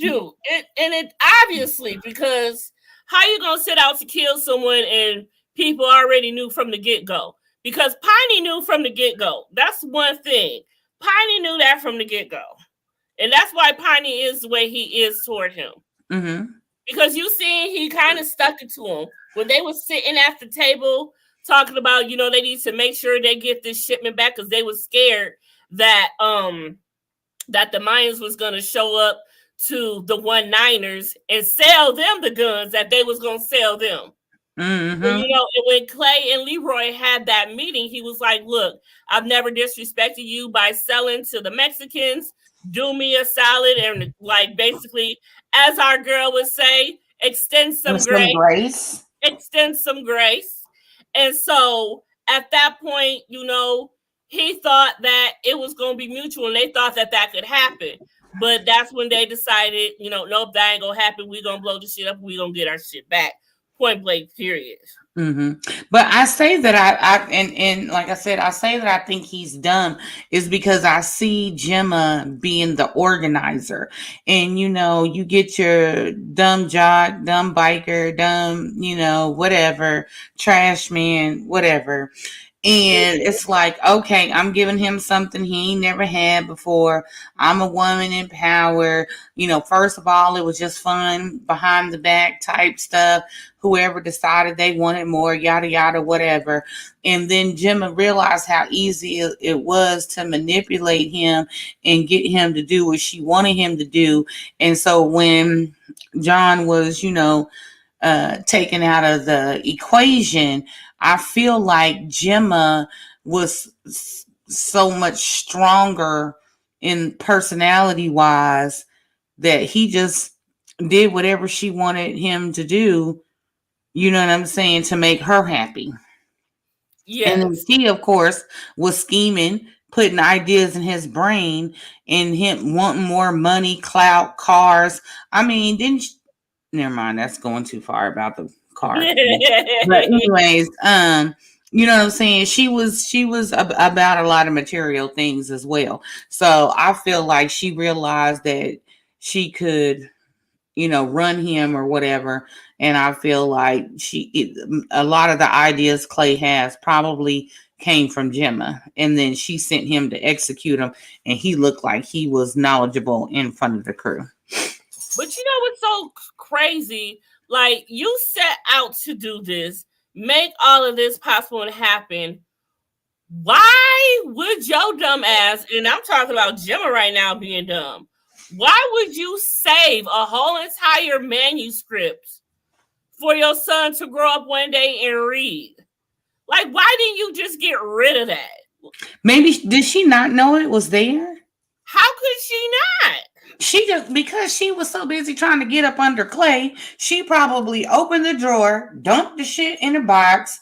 do it, and it obviously, because how you gonna set out to kill someone and people already knew from the get go? Because Piney knew from the get go. That's one thing. Piney knew that from the get go, and that's why Piney is the way he is toward him. Mm-hmm. Because you see, he kind of stuck it to him when they were sitting at the table talking about, they need to make sure they get this shipment back because they were scared that that the Mayans was gonna show up to the 1-9ers and sell them the guns that they was gonna sell them. And, Mm-hmm. when Clay and Leroy had that meeting, he was like, look, I've never disrespected you by selling to the Mexicans. Do me a solid and, like, basically, as our girl would say, extend some With some grace, grace. extend some grace. And so at that point, he thought that it was going to be mutual and they thought that that could happen. But that's when they decided, nope, that ain't going to happen. We're going to blow the shit up. We're going to get our shit back. Point blank, period. But I say that and like I said, I say that I think he's dumb is because I see Gemma being the organizer, and you get your dumb jock, dumb biker, dumb, whatever, trash man, whatever. And it's like, okay, I'm giving him something he ain't never had before. I'm a woman in power. First of all, it was just fun behind the back type stuff. Whoever decided they wanted more, yada, yada, whatever. And then Gemma realized how easy it was to manipulate him and get him to do what she wanted him to do. And so when John was, taken out of the equation, I feel like Gemma was so much stronger in personality wise that he just did whatever she wanted him to do, you know what I'm saying, to make her happy. And then Yes. she, of course, was scheming, putting ideas in his brain, and him wanting more money, clout, cars. I mean, didn't she, never mind, that's going too far about the car thing. But anyways, you know what I'm saying? She was about a lot of material things as well. So I feel like she realized that she could, run him or whatever. And I feel like a lot of the ideas Clay has probably came from Gemma, and then she sent him to execute them, and he looked like he was knowledgeable in front of the crew. But you know what's so crazy? Like, you set out to do this, make all of this possible and happen. Why would your dumb ass, and I'm talking about Gemma right now being dumb, why would you save a whole entire manuscript for your son to grow up one day and read? Like, why didn't you just get rid of that? Maybe did she not know it was there? How could she not? She just, because she was so busy trying to get up under Clay, she probably opened the drawer, dumped the shit in a box,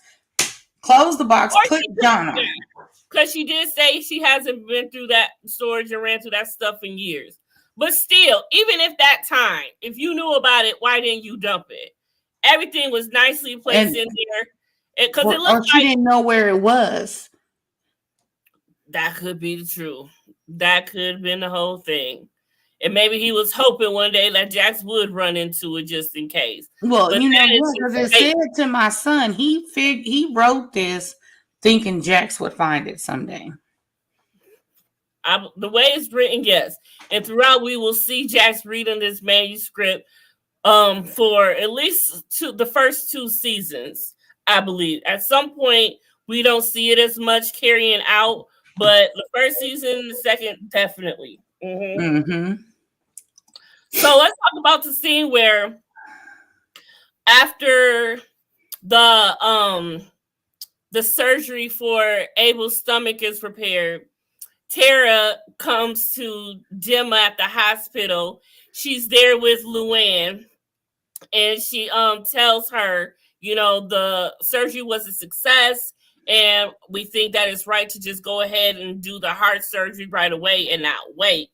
closed the box, Or put she John could, on. because she did say she hasn't been through that storage and ran through that stuff in years. But still, even if that time, if you knew about it, why didn't you dump it? Everything was nicely placed And in there. Because it or looked she like didn't know where it was. that could be the truth. That could have been the whole thing. And maybe he was hoping one day that Jax would run into it just in case. Well, But you know that is what? just Because it fake. said to my son, he wrote this thinking Jax would find it someday. The way it's written, yes. And throughout, we will see Jax reading this manuscript for at least the first 2 seasons, I believe. At some point, we don't see it as much carrying out, but the first season, the second, definitely. Mm-hmm. So let's talk about the scene where after the surgery for Abel's stomach is repaired, Tara comes to Gemma at the hospital. She's there with Luann, and she tells her, the surgery was a success, and we think that it's right to just go ahead and do the heart surgery right away and not wait.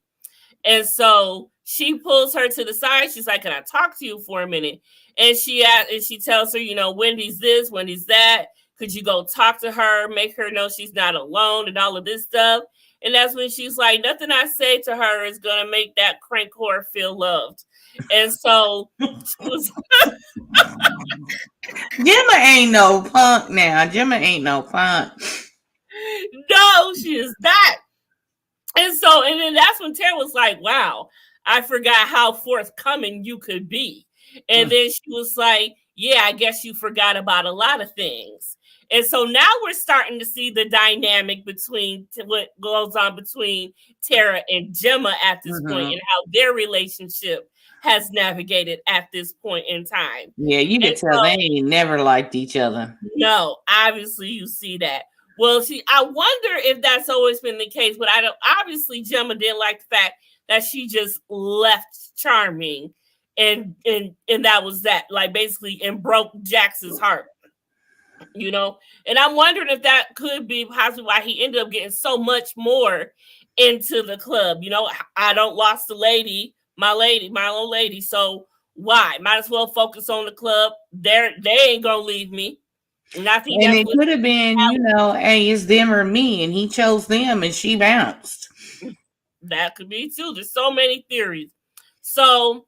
And so she pulls her to the side. She's like, "Can I talk to you for a minute?" And she tells her, Wendy's this, Wendy's that. Could you go talk to her, make her know she's not alone and all of this stuff? And that's when she's like, "Nothing I say to her is going to make that crank whore feel loved." And so she was Gemma ain't no punk now. Gemma ain't no punk. no, she is not. And then that's when Tara was like, "Wow, I forgot how forthcoming you could be." And then she was like, "Yeah, I guess you forgot about a lot of things." And so now we're starting to see the dynamic between what goes on between Tara and Gemma at this point, and how their relationship has navigated at this point in time. Yeah, you And could tell they ain't never liked each other. no, obviously you see that. Well, see, I wonder if that's always been the case, but I don't. Obviously, Gemma didn't like the fact that she just left Charming, and that was that. Like, basically, and broke Jax's heart. And I'm wondering if that could be possibly why he ended up getting so much more into the club. I don't lost the lady, my old lady. So why? Might as well focus on the club. They ain't gonna leave me. And I think And that's it what could have been, hey, it's them or me, and he chose them, and she bounced. that could be too. There's so many theories. So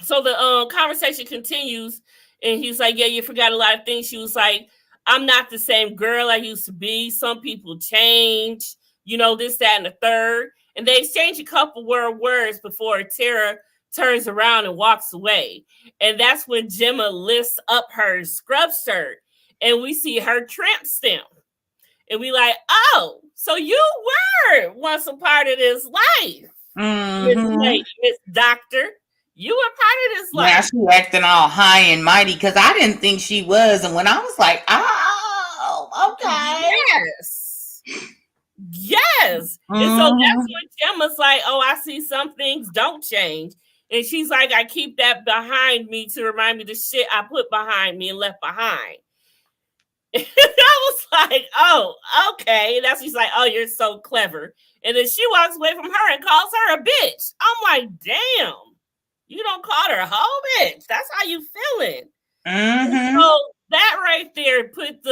the conversation continues, and he's like, "Yeah, you forgot a lot of things." She was like, "I'm not the same girl I used to be. Some people change, this, that, and the third." And they exchange a couple words before Tara turns around and walks away. And that's when Gemma lifts up her scrub shirt, and we see her tramp stamp. And we like, "Oh, so you were once a part of this life, Miss Mm-hmm. Lady, Miss Doctor. You were part of this Now life." she acting all high and mighty because I didn't think she was. And when I was like, oh, okay. Yes. Yes. And so that's Mm-hmm. when Gemma's like, "Oh, I see some things don't change." And she's like, "I keep that behind me to remind me the shit I put behind me and left behind." I was like, "Oh, okay." And that's when she's like, "Oh, you're so clever." And then she walks away from her and calls her a bitch. I'm like, "Damn, you don't call her a hoe bitch. That's how you feeling." And Mm-hmm. so that right there put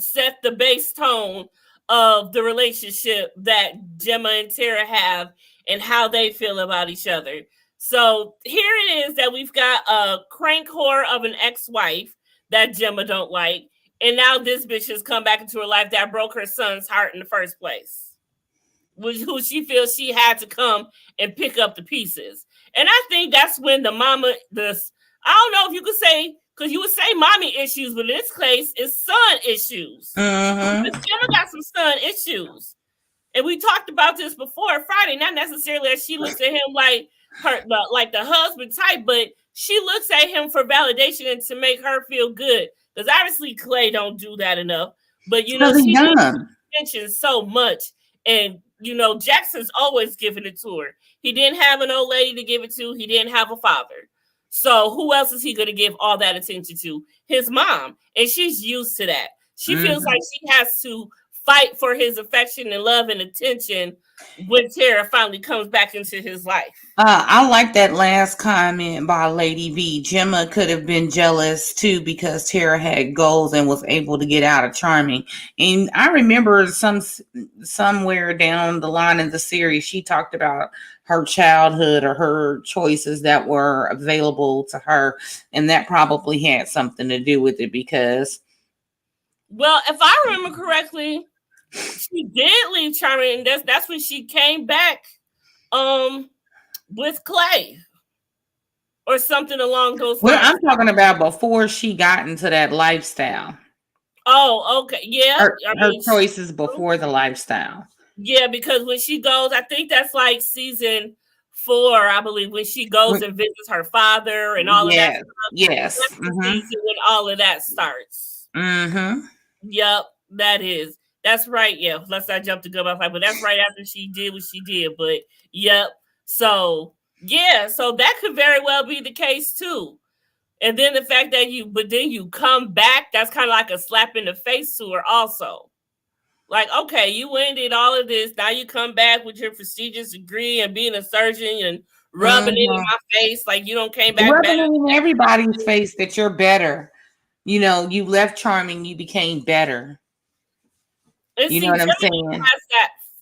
set the base tone of the relationship that Gemma and Tara have and how they feel about each other. So here it is that we've got a crank whore of an ex-wife that Gemma don't like, and now this bitch has come back into her life that broke her son's heart in the first place, who she feels she had to come and pick up the pieces. And I think that's when I don't know if you could say, because you would say mommy issues, but in this case, it's son issues. Mm-hmm. Because Gemma got some son issues. And we talked about this before Friday, not necessarily as she looks at him like the husband type, but she looks at him for validation and to make her feel good. Because obviously Clay don't do that enough. But Because he she needs young. attention so much. And Jackson's always giving it to her. He didn't have an old lady to give it to, he didn't have a father. So who else is he going to give all that attention to? His mom. And she's used to that. She feels Mm-hmm. like she has to fight for his affection and love and attention when Tara finally comes back into his life. I like that last comment by Lady V. Gemma could have been jealous too because Tara had goals and was able to get out of Charming. And I remember somewhere down the line in the series, she talked about her childhood or her choices that were available to her, and that probably had something to do with it because. Well, if I remember correctly, she did leave Charming, and that's when she came back with Clay or something along those Well, lines. I'm talking about before she got into that lifestyle. Oh, okay. Yeah. I Her mean, choices before the lifestyle. yeah, because when she goes, I think that's like season 4, I believe, when she goes and visits her father and all of that Yes, stuff. yes. That's the Mm-hmm. season when all of that starts. Mm-hmm. Yep, that is. That's right. Yeah, let's not jump to good about fight, but that's right after she did what she did. But yep. So yeah, so that could very well be the case too. And then the fact that then you come back, that's kind of like a slap in the face to her also. Like, okay, you ended all of this. Now you come back with your prestigious degree and being a surgeon and rubbing it in Mm-hmm. my face like you don't came back better. Rubbing it in everybody's face that you're better. You left Charming, you became better. And You know see, what I'm Gemma saying? has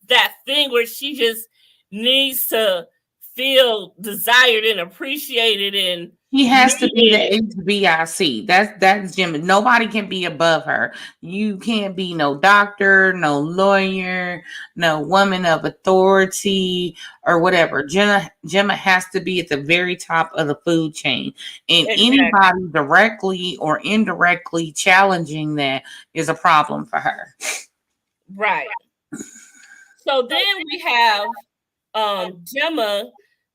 that thing where she just needs to feel desired and appreciated and He has to be the needed. HBIC. That's Jim. Nobody can be above her. You can't be no doctor, no lawyer, no woman of authority or whatever. Gemma has to be at the very top of the food chain. And Exactly. anybody directly or indirectly challenging that is a problem for her. Right. So then we have Gemma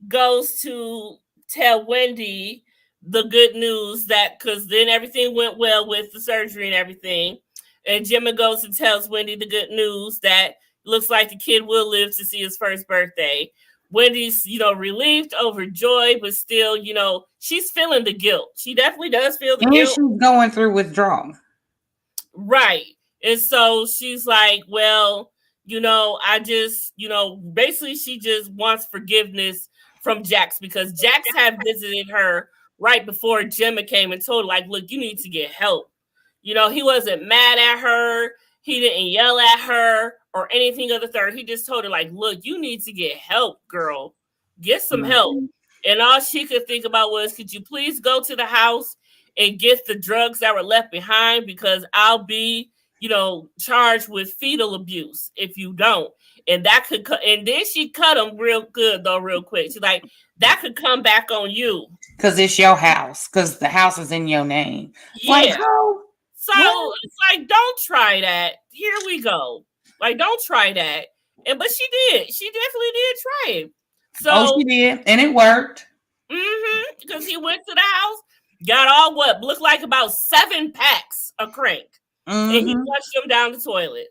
goes to tell Wendy the good news that because then everything went well with the surgery and everything. And Gemma goes and tells Wendy the good news that looks like the kid will live to see his first birthday. Wendy's, relieved, overjoyed, but still, she's feeling the guilt. She definitely does feel the And guilt. she's going through withdrawal. Right. And so she's like, well, I just, basically she just wants forgiveness from Jax because Jax had visited her right before Gemma came and told her, like, look, you need to get help. You know, he wasn't mad at her. He didn't yell at her or anything of the third. He just told her, like, look, you need to get help, girl. Get some help. And all she could think about was, could you please go to the house and get the drugs that were left behind? Because I'll be, you know, charged with fetal abuse if you don't. And that could and then she cut him real good, though, real quick. She's like, that could come back on you. Because it's your house. Because the house is in your name. Yeah. Like, oh, so what? It's like, don't try that. Here we go. Like, don't try that. But she did. She definitely did try it. So she did. And it worked. Because he went to the house, got all what looked like about 7 packs of crank. And he flushed them down the toilet.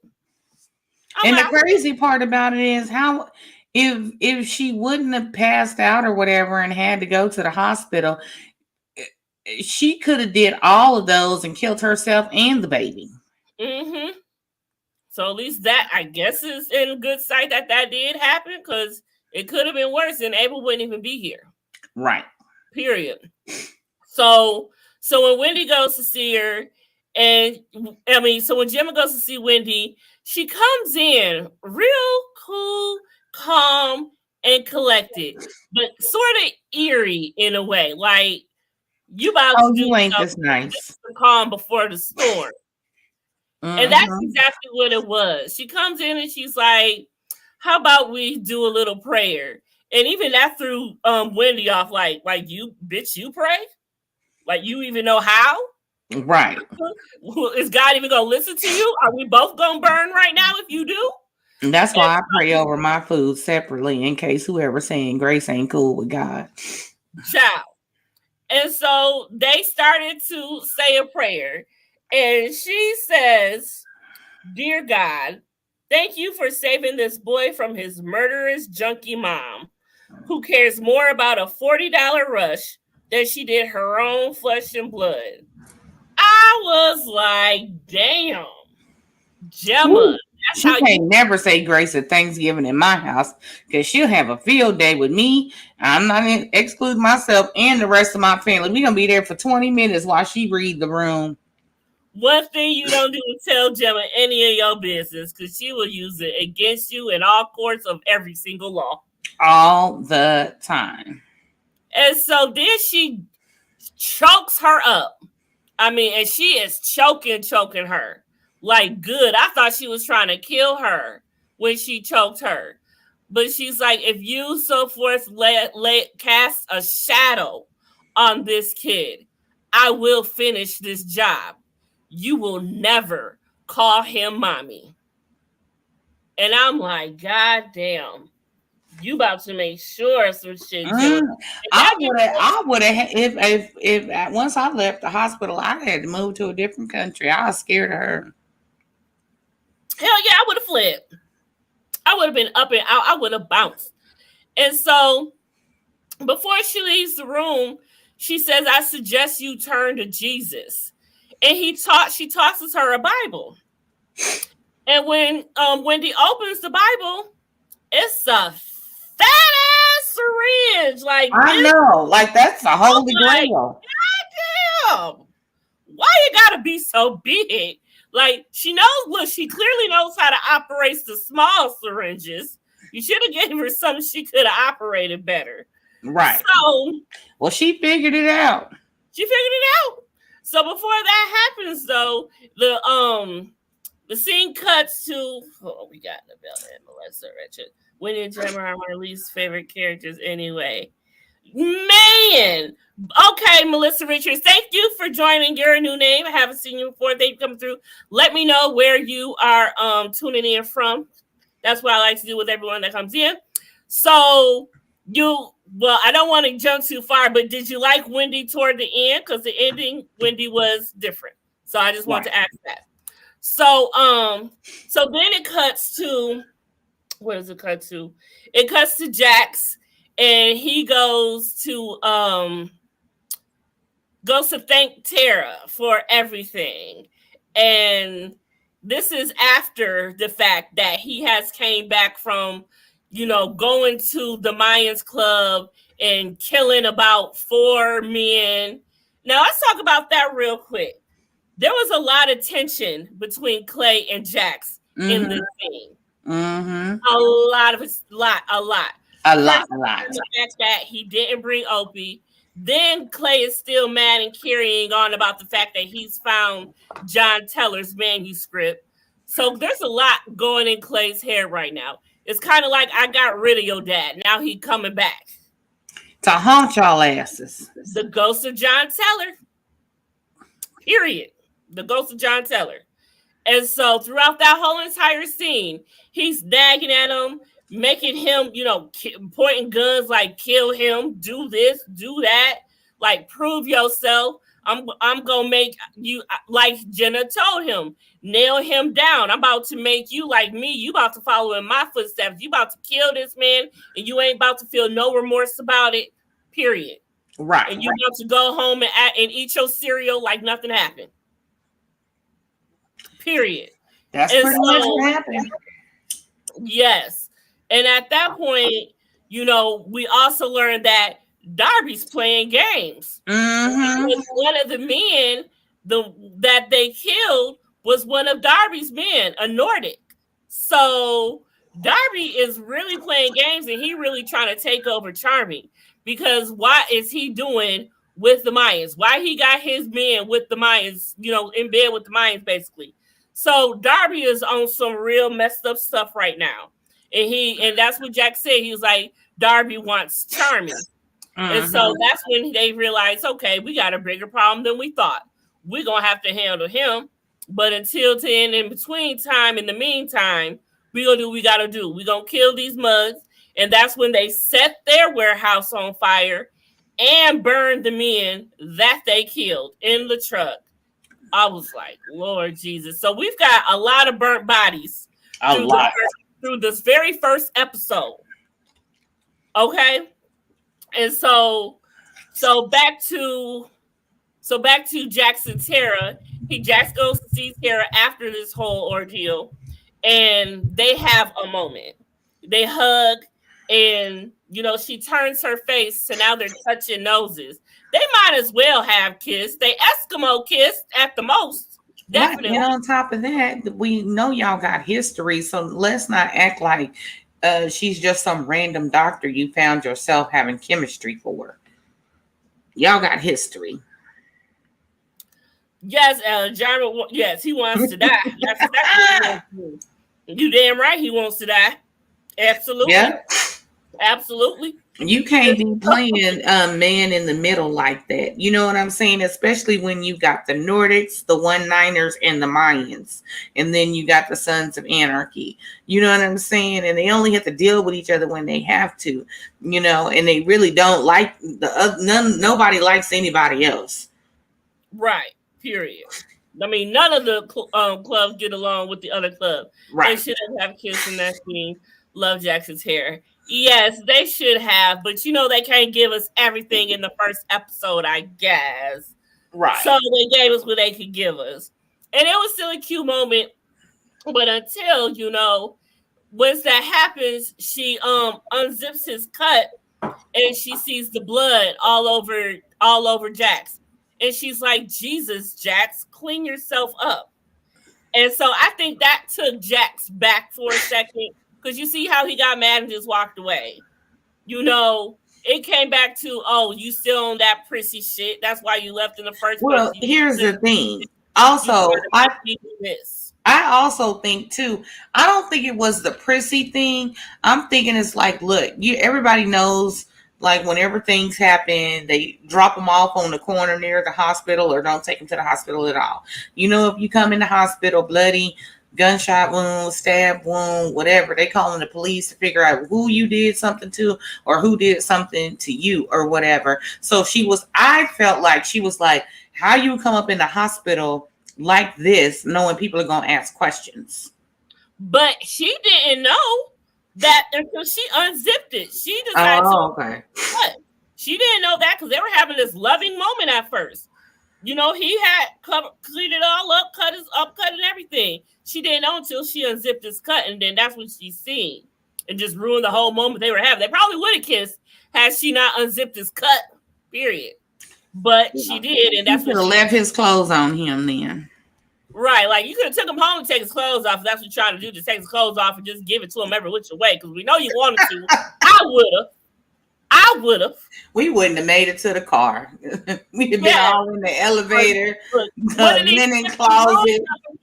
And the crazy part about it is how if she wouldn't have passed out or whatever and had to go to the hospital, she could have did all of those and killed herself and the baby. So at least that, I guess, is in a good sight that did happen, because it could have been worse and Abel wouldn't even be here. Right. Period. So when Wendy goes to see her, so when Gemma goes to see Wendy, she comes in real cool, calm, and collected, but sort of eerie in a way. Like, you about to do ain't this nice. The calm before the storm. And that's exactly what it was. She comes in and she's like, how about we do a little prayer? And even that threw Wendy off, like you, bitch, you pray? Like, you even know how? Right. Is God even going to listen to you? Are we both going to burn right now if you do? And that's why I pray over my food separately in case whoever's saying grace ain't cool with God. Child. And so they started to say a prayer. And she says, dear God, thank you for saving this boy from his murderous junkie mom, who cares more about a $40 rush than she did her own flesh and blood. I was like, damn, Gemma. She can't never say grace at Thanksgiving in my house, because she'll have a field day with me. I'm not excluding myself and the rest of my family. We're going to be there for 20 minutes while she read the room. One thing you don't do is tell Gemma any of your business, because she will use it against you in all courts of every single law. All the time. And so then she chokes her up. I mean, and she is choking her. Like, good. I thought she was trying to kill her when she choked her. But she's like, if you so forth cast a shadow on this kid, I will finish this job. You will never call him mommy. And I'm like, God damn. You about to make sure some shit. I would have if once I left the hospital, I had to move to a different country. I was scared of her. Hell yeah, I would have fled. I would have been up and out. I would have bounced. And so before she leaves the room, she says, I suggest you turn to Jesus. And she tosses her a Bible. And when Wendy opens the Bible, it's a fat ass syringe. Like, I know, like that's a holy grail. God damn. Why you gotta be so big? Like, she clearly knows how to operate the small syringes. You should have given her something she could have operated better. Right. So, well, she figured it out. So before that happens, though, the scene cuts to we got Annabelle and Melissa Richard. Wendy and Gemma are my least favorite characters anyway. Man, okay, Melissa Richards, thank you for joining. You're a new name. I haven't seen you before. Thank you for coming through. Let me know where you are tuning in from. That's what I like to do with everyone that comes in. So I don't want to jump too far, but did you like Wendy toward the end? Because the ending, Wendy was different. So I just want to ask that. So then it cuts to, what does it cut to? It cuts to Jax. And he goes to thank Tara for everything. And this is after the fact that he has came back from, going to the Mayans Club and killing about 4 men. Now let's talk about that real quick. There was a lot of tension between Clay and Jax in this scene. A lot of a lot. A First, lot, a lot. the fact that he didn't bring Opie. Then Clay is still mad and carrying on about the fact that he's found John Teller's manuscript. So there's a lot going in Clay's head right now. It's kind of like I got rid of your dad. Now he coming back. To haunt y'all asses. The ghost of John Teller. Period. The ghost of John Teller. And so throughout that whole entire scene, he's nagging at him, making him, pointing guns like kill him, do this, do that, like prove yourself. I'm gonna make you like Jenna told him, nail him down. I'm about to make you like me. You about to follow in my footsteps. You about to kill this man, and you ain't about to feel no remorse about it. Period. Right. And you about to go home and eat your cereal like nothing happened. Period. That's pretty much what happened. Yes. And at that point, we also learned that Darby's playing games. One of the men that they killed was one of Darby's men, a Nordic. So Darby is really playing games, and he really trying to take over Charming, because what is he doing with the Mayans? Why he got his men with the Mayans, in bed with the Mayans, basically. So Darby is on some real messed up stuff right now. And that's what Jack said. He was like, Darby wants Charming. And so that's when they realized, okay, we got a bigger problem than we thought. We're going to have to handle him. But until then, in the meantime, we're going to do what we got to do. We're going to kill these mugs. And that's when they set their warehouse on fire and burned the men that they killed in the truck. I was like, Lord Jesus. So we've got a lot of burnt bodies through this very first episode. Okay? And so back to Jax and Tara. Jax goes to see Tara after this whole ordeal, and they have a moment. They hug, and she turns her face, so now they're touching noses. They might as well have kissed. They Eskimo kissed at the most. Definitely. Right. And on top of that, we know y'all got history, so let's not act like she's just some random doctor you found yourself having chemistry for. Y'all got history. Yes, John. Yes, he wants to die. That's exactly what he wants to do. You damn right he wants to die. Absolutely. Yeah. Absolutely. You can't be playing man in the middle like that. You know what I'm saying? Especially when you got the Nordics, the One-Niners, and the Mayans. And then you got the Sons of Anarchy. You know what I'm saying? And they only have to deal with each other when they have to. And they really don't like nobody likes anybody else. Right. Period. I mean, none of the clubs get along with the other club. Right. They shouldn't have kissed in that scene. Love Jackson's hair. Yes, they should have, but they can't give us everything in the first episode, I guess. Right. So they gave us what they could give us. And it was still a cute moment. But until, once that happens, she unzips his cut and she sees the blood all over Jax. And she's like, Jesus, Jax, clean yourself up. And so I think that took Jax back for a second. Because you see how he got mad and just walked away. It came back to, oh, you still on that prissy shit. That's why you left in the first place. Well, here's the thing. Also, I also think, too, I don't think it was the prissy thing. I'm thinking it's like, look, everybody knows, like, whenever things happen, they drop them off on the corner near the hospital or don't take them to the hospital at all. If you come in the hospital bloody, gunshot wound, stab wound, whatever, they calling the police to figure out who you did something to or who did something to you or whatever. So I felt like she was like, how you come up in the hospital like this knowing people are going to ask questions? But she didn't know that until she unzipped it. She decided okay. She didn't know that because they were having this loving moment at first. He had cleaned it all up, cut and everything. She didn't know until she unzipped his cut, and then that's what she's seen. and just ruin the whole moment they were having. They probably would have kissed had she not unzipped his cut, period. But she did, and He that's could what have she left his clothes on him then. right. Like you could have took him home and take his clothes off. If that's what you're trying to do, just take his clothes off and just give it to him every which way. Because we know you wanted to. I would have. I would have. We wouldn't have made it to the car. We'd have been all in the elevator, the linen closet.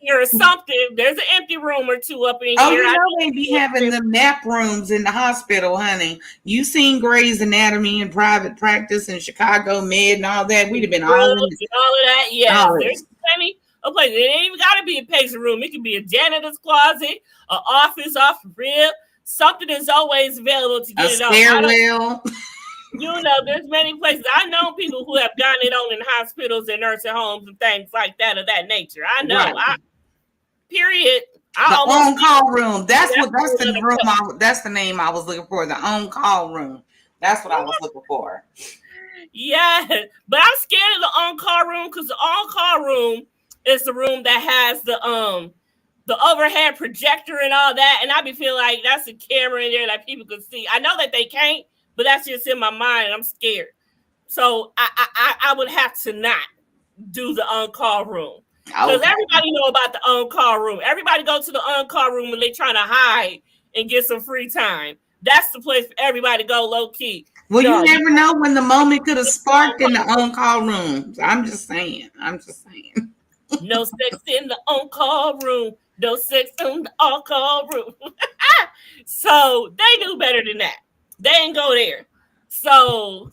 Or something. There's an empty room or two up in Oh, here. you know they be having the nap rooms in the hospital, honey. You seen Grey's Anatomy in private practice in Chicago Med and all that. We'd have been all in all of that. Yes, there's plenty of places. It ain't even got to be a patient room. It could be a janitor's closet, an office off the rib. Something is always available to get it on. Stairwell. You know, there's many places. I know people who have gotten it on in hospitals and nursing homes and things like that of that nature. I know. Right. Period. The on-call room. That's the room. That's the name I was looking for. The on-call room. That's what I was looking for. Yeah, but I'm scared of the on-call room because the on-call room is the room that has the overhead projector and all that, and I be feeling like that's a camera in there that people could see. I know that they can't, but that's just in my mind. I'm scared, so I would have to not do the on-call room. Because everybody know about the on-call room. Everybody go to the on-call room when they trying to hide and get some free time. That's the place for everybody to go low-key. Well, you never know when the moment could have sparked in the on-call room. I'm just saying. No sex in the on-call room. No sex in the on-call room. So they knew better than that. They didn't go there. So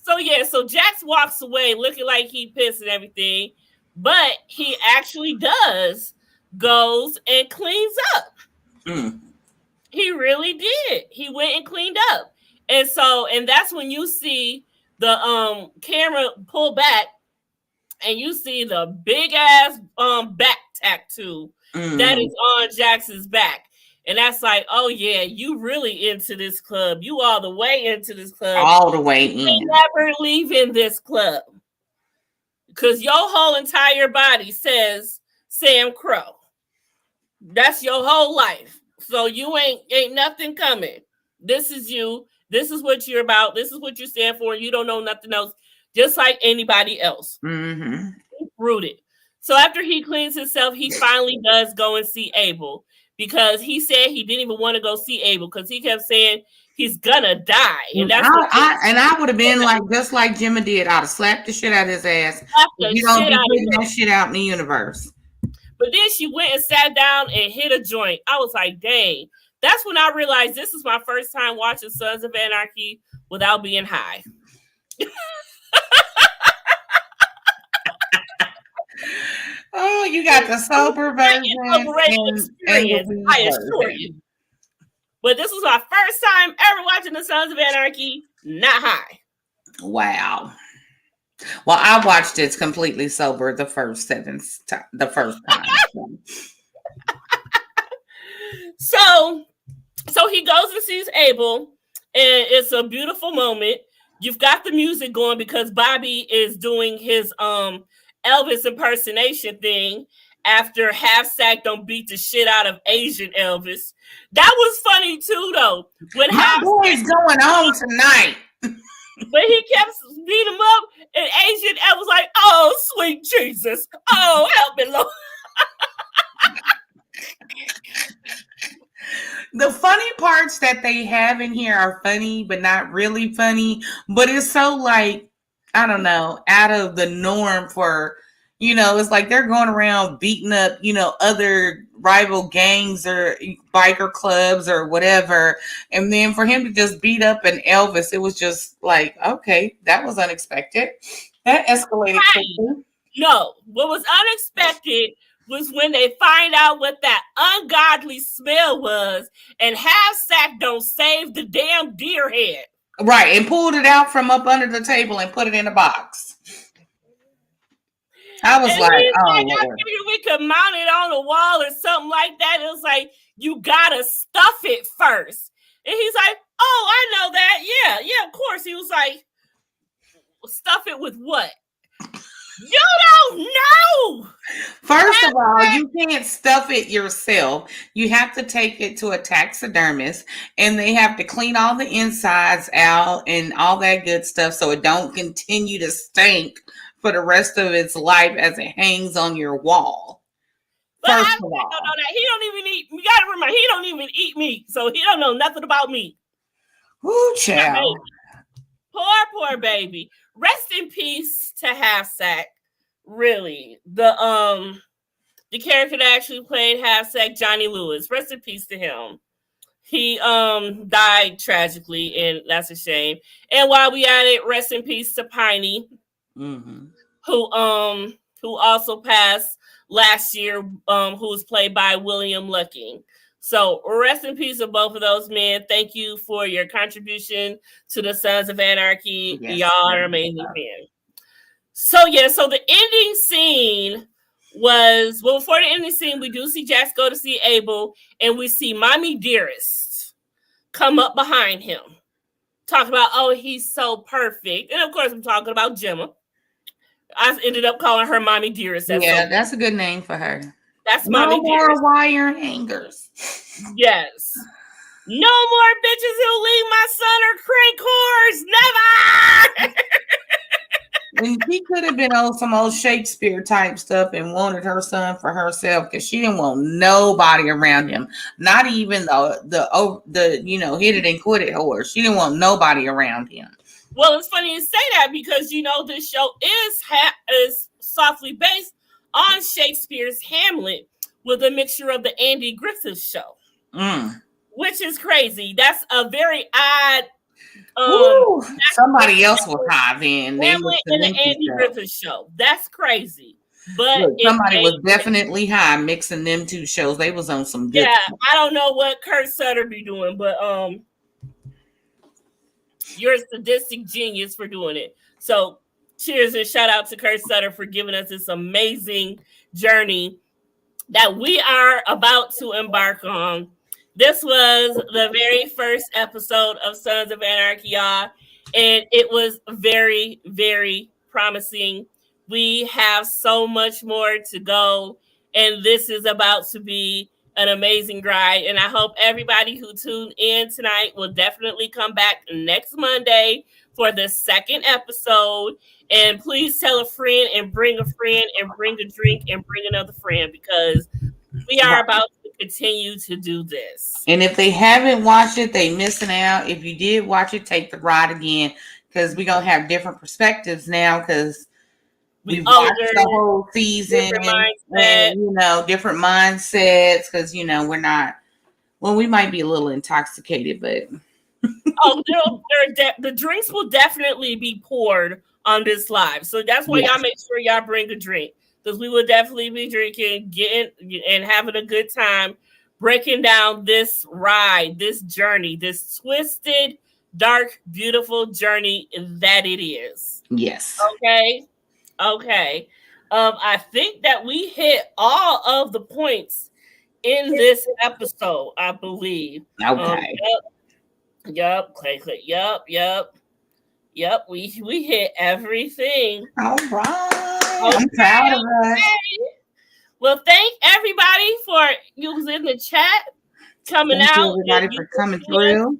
Jax walks away looking like he pissed and everything. But he actually goes and cleans up. He really did. He went and cleaned up. And that's when you see the camera pull back and you see the big ass back tattoo that is on Jax's back. And that's like, oh yeah, you really into this club. You all the way into this club. All the way in. You never leaving this club. Because your whole entire body says Sam Crow. That's your whole life. So you ain't nothing coming. This is you. This is what you're about. This is what you stand for. You don't know nothing else. Just like anybody else. Mm-hmm. Rooted. So after he cleans himself, he finally does go and see Abel. Because he said he didn't even want to go see Abel. Because he kept saying he's gonna die. And that's I would have been like, just like Gemma did. I'd have slapped the shit out of his ass. You don't be putting that shit out in the universe. But then she went and sat down and hit a joint. I was like, dang. That's when I realized this is my first time watching Sons of Anarchy without being high. Oh, you got the sober version. And I assure you. But this was my first time ever watching the Sons of Anarchy not high. Wow. Well, I watched it completely sober the first time. So he goes and sees Abel, and it's a beautiful moment. You've got the music going because Bobby is doing his Elvis impersonation thing after Half Sack don't beat the shit out of Asian Elvis. That was funny too, though. When my boy's going on tonight. But he kept beating him up, and Asian Elvis was like, "Oh, sweet Jesus! Oh, help me, Lord." The funny parts that they have in here are funny, but not really funny. But it's so like, I don't know, out of the norm for, it's like they're going around beating up, other rival gangs or biker clubs or whatever. And then for him to just beat up an Elvis, it was just like, okay, that was unexpected. That escalated quickly. No, what was unexpected was when they find out what that ungodly smell was, and Half Sack don't save the damn deer head. Right, and pulled it out from up under the table and put it in a box. I was like, oh, I figured we could mount it on a wall or something like that. It was like, you gotta stuff it first. And he's like, oh, I know that. Yeah, of course. He was like, stuff it with what? You don't know. First of all, you can't stuff it yourself. You have to take it to a taxidermist and they have to clean all the insides out and all that good stuff so it don't continue to stink for the rest of its life as it hangs on your wall. But First I of don't all. know that. He don't even eat. You gotta remember, he don't even eat meat, so he don't know nothing about meat. Ooh, Poor child. baby. Poor baby. Rest in peace to Half Sack. Really, the character that actually played Half Sack, Johnny Lewis. Rest in peace to him. He died tragically, and that's a shame. And while we at it, rest in peace to Piney, Mm-hmm. who also passed last year, who was played by William Lucking. So rest in peace of both of those men. Thank you for your contribution to the Sons of Anarchy. Yes. Y'all are amazing men. So yeah, so the ending scene was, well, before the ending scene, we do see Jax go to see Abel, and we see Mommy Dearest come up behind him. Talk about, oh, he's so perfect. And of course, I'm talking about Gemma. I ended up calling her Mommy Dearest. That's Yeah, so that's a good name for her. that's No Mommy more Dearest. wire hangers. Yes. No more bitches who leave my son or crank whores. Never. And she could have been on some old Shakespeare type stuff and wanted her son for herself because she didn't want nobody around him. Not even the hit it and quit it horse. She didn't want nobody around him. Well, it's funny you say that because this show is softly based on Shakespeare's Hamlet with a mixture of the Andy Griffith Show, which is crazy. That's a very odd. Woo! Somebody else was high then. They Hamlet mixed and them the Andy two shows. Griffith Show. That's crazy. But Look, somebody was definitely high mixing them two shows. They was on some good stuff. I don't know what Kurt Sutter be doing, but you're a sadistic genius for doing it. So cheers and shout out to Kurt Sutter for giving us this amazing journey that we are about to embark on. This was the very first episode of Sons of Anarchy, y'all, and it was very, very promising. We have so much more to go, and this is about to be an amazing ride. And I hope everybody who tuned in tonight will definitely come back next Monday for the second episode. And please tell a friend and bring a friend and bring a drink and bring another friend because we are about to continue to do this. And if they haven't watched it, they missing out. If you did watch it, take the ride again because we're gonna have different perspectives now because we've watched the whole season and different mindsets because we're not, well, we might be a little intoxicated, but the drinks will definitely be poured on this live. So that's why y'all make sure y'all bring a drink. Because we will definitely be drinking, getting and having a good time, breaking down this ride, this journey, this twisted, dark, beautiful journey that it is. Yes. Okay. I think that we hit all of the points in this episode, I believe. Okay. Yup. We hit everything. All right. Okay. I'm proud of us. Well, thank everybody for using the chat, coming thank out. Everybody for coming through.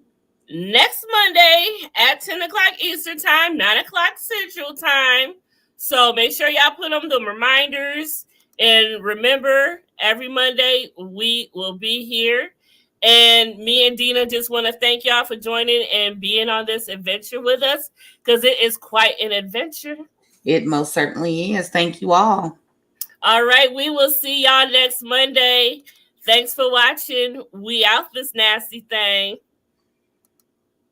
Next Monday at 10 o'clock Eastern time, 9 o'clock Central time. So make sure y'all put on the reminders. And remember, every Monday we will be here. And me and Dina just want to thank y'all for joining and being on this adventure with us because it is quite an adventure. It most certainly is. Thank you all. All right. We will see y'all next Monday. Thanks for watching. We out this nasty thing.